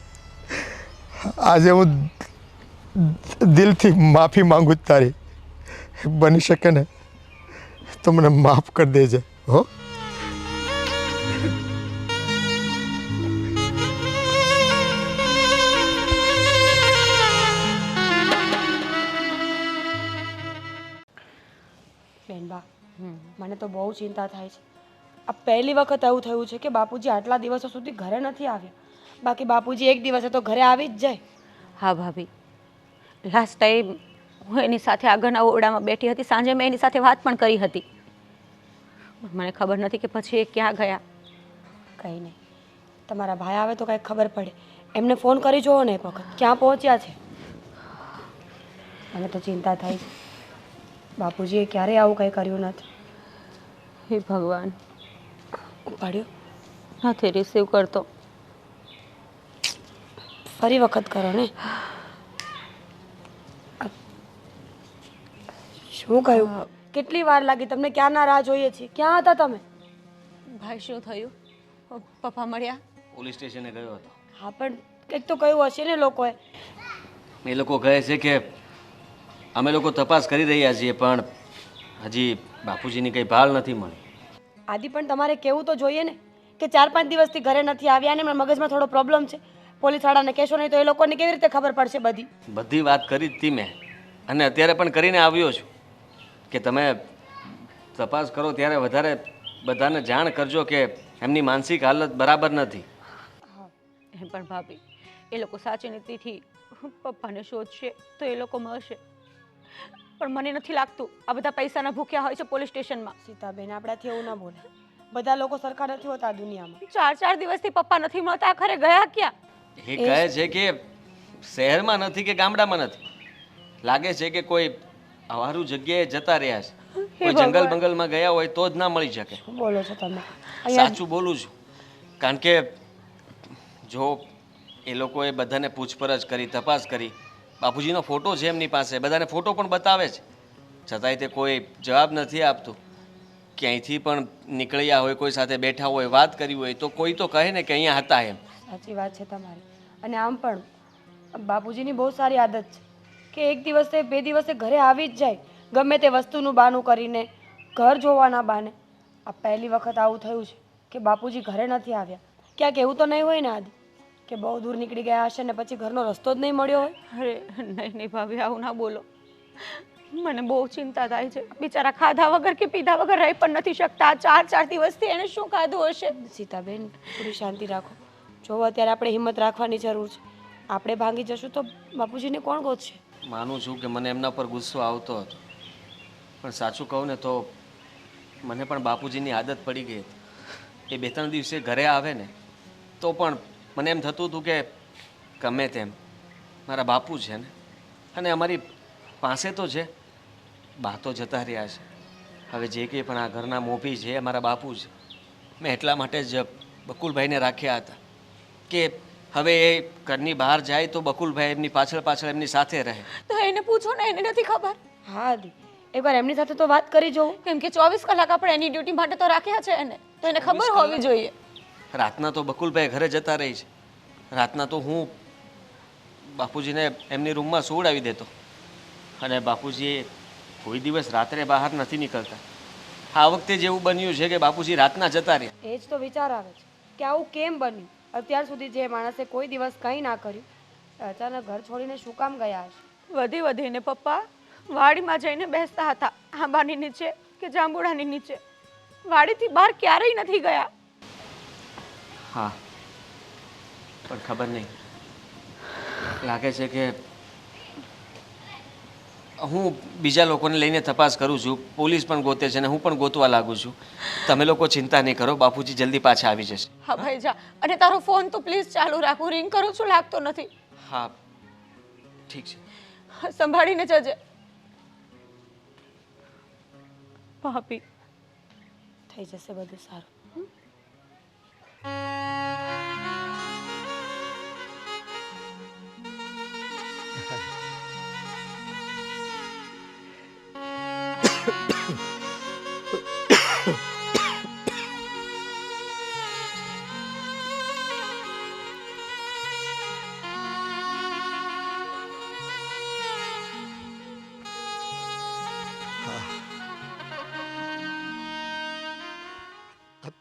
આજે હું દિલથી માફી માંગુ જ તારી. બની શકે ને તો મને માફ કરી દેજે હો. બેનબા મને તો બહુ ચિંતા થાય છે. આ પહેલી વખત એવું થયું છે કે બાપુજી આટલા દિવસો સુધી ઘરે નથી આવ્યા. બાકી બાપુજી એક દિવસે તો ઘરે આવી જ જાય. હા ભાભી, લાસ્ટ ટાઈમ હું એની સાથે આગળના ઓરડામાં બેઠી હતી. સાંજે મેં એની સાથે વાત પણ કરી હતી. મને ખબર નથી કે પછી એ ક્યાં ગયા. કંઈ નહીં, તમારા ભાઈ આવે તો કાંઈક ખબર પડે. એમને ફોન કરી જોવો ને એક વખત ક્યાં પહોંચ્યા છે. મને તો ચિંતા થાય છે. બાપુજીએ ક્યારેય આવું કંઈ કર્યું નથી. હે ભગવાન, ઉપાડ્યો નથી રિસીવ કરતો. ફરી વખત કરો ને. શું કહ્યું? કેટલી વાર લાગી તમને? ક્યાંના રાહ જોઈએ છીએ? ક્યાં હતા તમે? ભાઈ શું થયું? પપ્પા મળ્યા? પોલીસ સ્ટેશને ગયો હતો. હા પણ કંઈક તો કહ્યું હશે ને લોકોએ. એ લોકો કહે છે કે અમે લોકો તપાસ કરી રહ્યા છીએ પણ હજી બાપુજીની કંઈ ભાળ નથી મળી. આદિ પણ તમારે કહેવું તો જોઈએ ને કે 4-5 દિવસથી ઘરે નથી આવ્યા અને એમના મગજમાં થોડો પ્રોબ્લેમ છે. પોલીસવાળાને કહેશો નહીં તો એ લોકોને કેવી રીતે ખબર પડશે બધી? બધી વાત કરી જ હતી મેં અને અત્યારે પણ કરીને આવ્યો છું કે તમે તપાસ કરો ત્યારે વધારે બધાને જાણ કરજો કે એમની માનસિક હાલત બરાબર નથી. એમ પણ ભાભી, એ લોકો સાચી નીતિથી પપ્પાને શોધશે તો એ લોકો મળશે. પણ મને નથી લાગતું આ બધા પૈસાના ભૂખ્યા હોય છે પોલીસ સ્ટેશનમાં. સીતાબેન, આપણાથી એવું ના બોલે. બધા લોકો સરખા નથી હોતા આ દુનિયામાં. 4 દિવસથી પપ્પા નથી મળતા. આખરે ગયા ક્યાં? એ કહે છે કે શહેરમાં નથી કે ગામડામાં નથી. લાગે છે કે કોઈ અવારું જગ્યાએ જતા રહ્યા છે. કોઈ જંગલ બંગલમાં ગયા હોય તો જ ના મળી શકે. શું બોલો છો તમે? સાચું બોલું છું. કારણ કે જો એ લોકોએ બધાને પૂછપરછ કરી, તપાસ કરી, બાપુજીનો ફોટો છે એમની પાસે, બધાને ફોટો પણ બતાવે છે, છતાંય તે કોઈ જવાબ નથી આપતું. ક્યાંયથી પણ નીકળ્યા હોય, કોઈ સાથે બેઠા હોય, વાત કરી હોય તો કોઈ તો કહે ને કે અહીંયા હતા એમ. સાચી વાત છે તમારી. અને આમ પણ બાપુજીની બહુ સારી આદત છે કે 1 દિવસે 2 દિવસે ઘરે આવી જ જાય, ગમે તે વસ્તુનું બહાનું કરીને, ઘર જોવાના બહાને. આ પહેલી વખત આવું થયું છે કે બાપુજી ઘરે નથી આવ્યા. ક્યાંક એવું તો નહીં હોય ને આદિ કે બહુ દૂર નીકળી ગયા હશે ને પછી ઘરનો રસ્તો જ નહીં મળ્યો હોય? અરે નહીં ભાભી, આવું ના બોલો. મને બહુ ચિંતા થાય છે. બિચારા ખાધા વગર કે પીધા વગર રહી પણ નથી શકતા. 4 દિવસથી એને શું ખાધું હશે? સીતાબેન, થોડી શાંતિ રાખો. જો અત્યારે આપણે હિંમત રાખવાની જરૂર છે. આપણે ભાંગી જશું તો બાપુજીને કોણ ગોતશે? માનું છું કે મને એમના પર ગુસ્સો આવતો હતો, પણ સાચું કહું ને તો મને પણ બાપુજીની આદત પડી ગઈ હતી. એ 2-3 દિવસે ઘરે આવે ને તો પણ મને એમ થતું હતું કે ગમે તેમ મારા બાપુ છે ને, અને અમારી પાસે તો છે. બા તો જતા રહ્યા છે. હવે જે કંઈ પણ આ ઘરના મોભી છે અમારા બાપુ છે. મેં એટલા માટે જ બકુલભાઈને રાખ્યા હતા કે હવે એ ઘરની બહાર જાય તો બકુલભાઈ એમની પાછળ પાછળ એમની સાથે રહે. તો એને પૂછો ને, એને નથી ખબર? હા આદિ, એકવાર એમની સાથે તો વાત કરી જોઉં. કેમ કે 24 કલાક આપણે એની ડ્યુટી માટે તો રાખ્યા છે એને, તો એને ખબર હોવી જોઈએ. રાતના તો બકુલભાઈ ઘરે જતા રહી છે. રાતના તો હું બાપુજીને એમની રૂમમાં સુવડાવી દેતો અને બાપુજી કોઈ દિવસ રાત્રે બહાર નથી નીકળતા. આ વખતે જેવું બન્યું છે કે બાપુજી રાતના જતા રહ્યા. એ જ તો વિચાર આવે છે કે આવું કેમ બન્યું. અત્યાર સુધી જે માણસે કોઈ દિવસ કંઈ ના કર્યું, અચાનક ઘર છોડીને શું કામ ગયા હશે? વધીને પપ્પા વાડીમાં જઈને બેસતા હતા, આંબાની નીચે કે જાંબુડાની નીચે. વાડીથી બહાર ક્યારેય નથી ગયા. હા, પણ ખબર નહીં, લાગે છે કે હું બીજા લોકોને લઈને તપાસ કરું છું. પોલીસ પણ ગોતે છે અને હું પણ ગોતવા લાગુ છું. તમે લોકો ચિંતા નહીં કરો, બાપુજી જલ્દી પાછા આવી જશે. હા ભાઈ જા. અને તારો ફોન તો પ્લીઝ ચાલુ રાખું. રિંગ કરું છું, લાગતો નથી. હા ઠીક છે. સંભાળીને જજે ભાભી. થઈ જશે બધું સારું.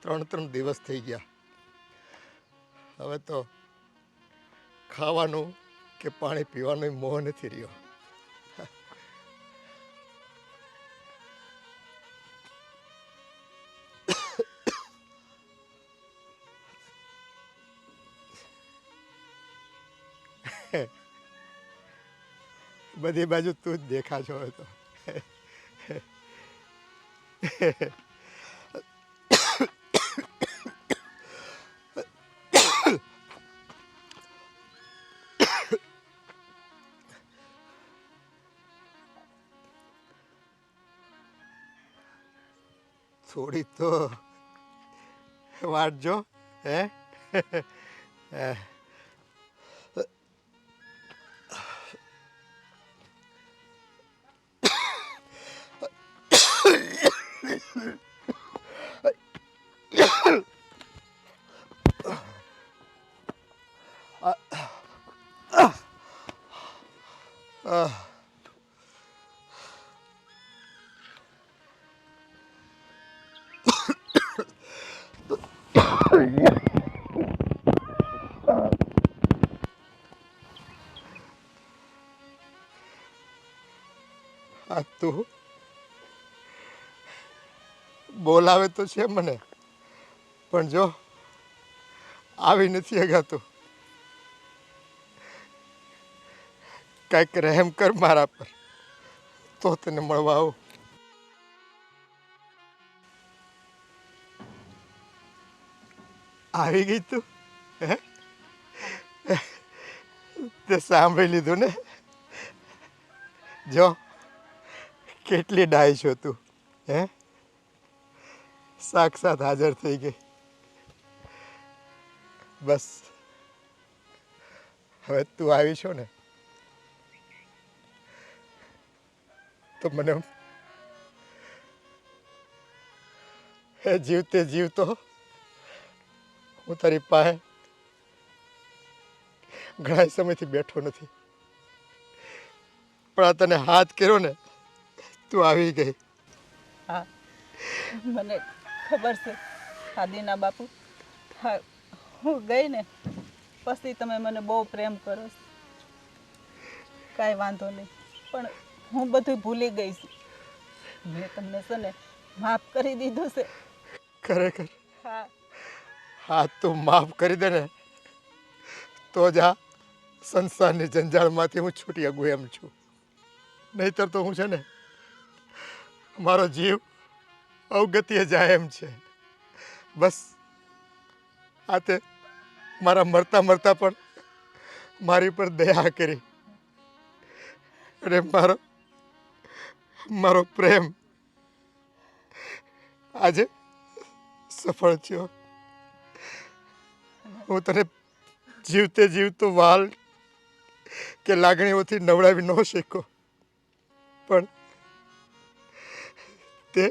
3 દિવસ થઈ ગયા. હવે તો ખાવાનું કે પાણી પીવાનો મોહ નથી રહ્યો. બધી બાજુ તું જ દેખાશો હવે તો. થોડી તો વાટજો હે. આ તું બોલાવે તો છે મને, પણ જો આવી નથી હગાતું. કાંઈક રહેમ કર મારા પર, તો તને મળવા આવું. આવી ગઈ તું હે? તે સાંભળી લીધું ને? જો કેટલી ડાય છો તું હે. સાક્ષાત હાજર થઈ ગઈ. બસ હવે તું આવી છો ને તો મને જીવતે જીવતો હું તારી પાસે ઘણા સમયથી બેઠો નથી, પણ આ તને હાથ કર્યો ને તું આવી ગઈ. હા, મને ખબર છે આદિના બાપુ. હા, હું ગઈ ને પછી તમે મને બહુ પ્રેમ કરો છો. કાંઈ વાંધો નહીં, પણ હું બધું ભૂલી ગઈ છું. મેં તમને છે ને માફ કરી દીધું છે. ખરેખર? હા. હા, તું માફ કરી દે ને તો જ આ સંસારની જંજાળમાંથી હું છૂટી શકું એમ છું. નહીતર તો હું છે ને મારો જીવ અવગતિએ જાય એમ છે. બસ આ તે મારા મરતા મરતા પણ મારી પર દયા કરી અને મારો પ્રેમ આજે સફળ થયો. હું તને જીવતે જીવતો વાલ કે લાગણીઓથી નવડાવી ન શક્યો, પણ તે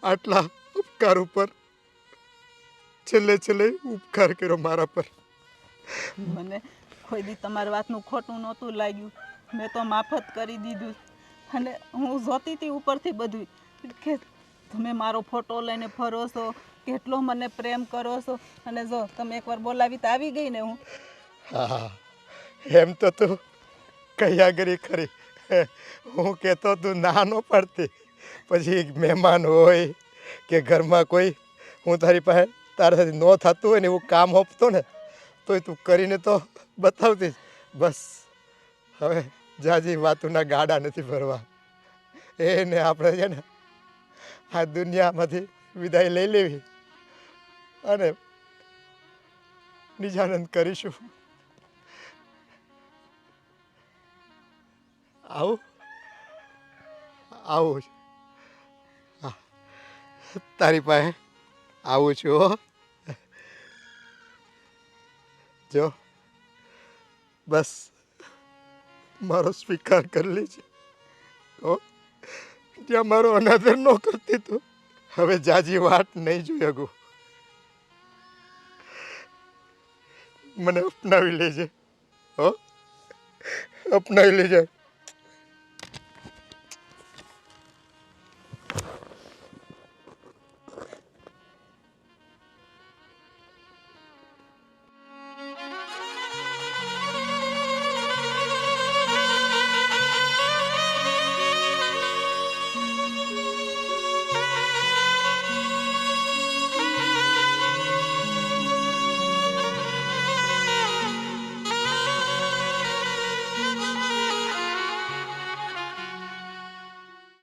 આટલા ઉપકાર ઉપર છેલ્લે ઉપકાર કર્યો મારા પર. મને કોઈ દી તમારી વાતનું ખોટું નહોતું લાગ્યું. મેં તો માફ જ કરી દીધું. અને હું જોતી હતી ઉપરથી બધું કે તમે મારો ફોટો લઈને ફરો છો, કેટલો મને પ્રેમ કરો છો. અને જો તમે એકવાર બોલાવી તો આવી ગઈ ને હું. હા, એમ તો તું કયા કરી ખરી. હું કહેતો તું ના ન પડતી. પછી મહેમાન હોય કે ઘરમાં કોઈ હું તારી પાસે તારાથી ન થતું હોય ને એવું કામ આપતો ને તોય તું કરીને તો બતાવતી. બસ હવે જાજી વાતોના ગાડા નથી ભરવા. એને આપણે છે ને આ દુનિયામાંથી વિદાય લઈ લેવી અને નિજાનંદ કરીશું. આવું તારી પાસે આવું છું હો. જો બસ મારો સ્વીકાર કરી લેજે. જ્યાં મારો અનાદર ન કરતી તું, હવે જાજી વાટ નહીં જોઈ શકું. મને અપનાવી લેજે હો, અપનાવી લેજે.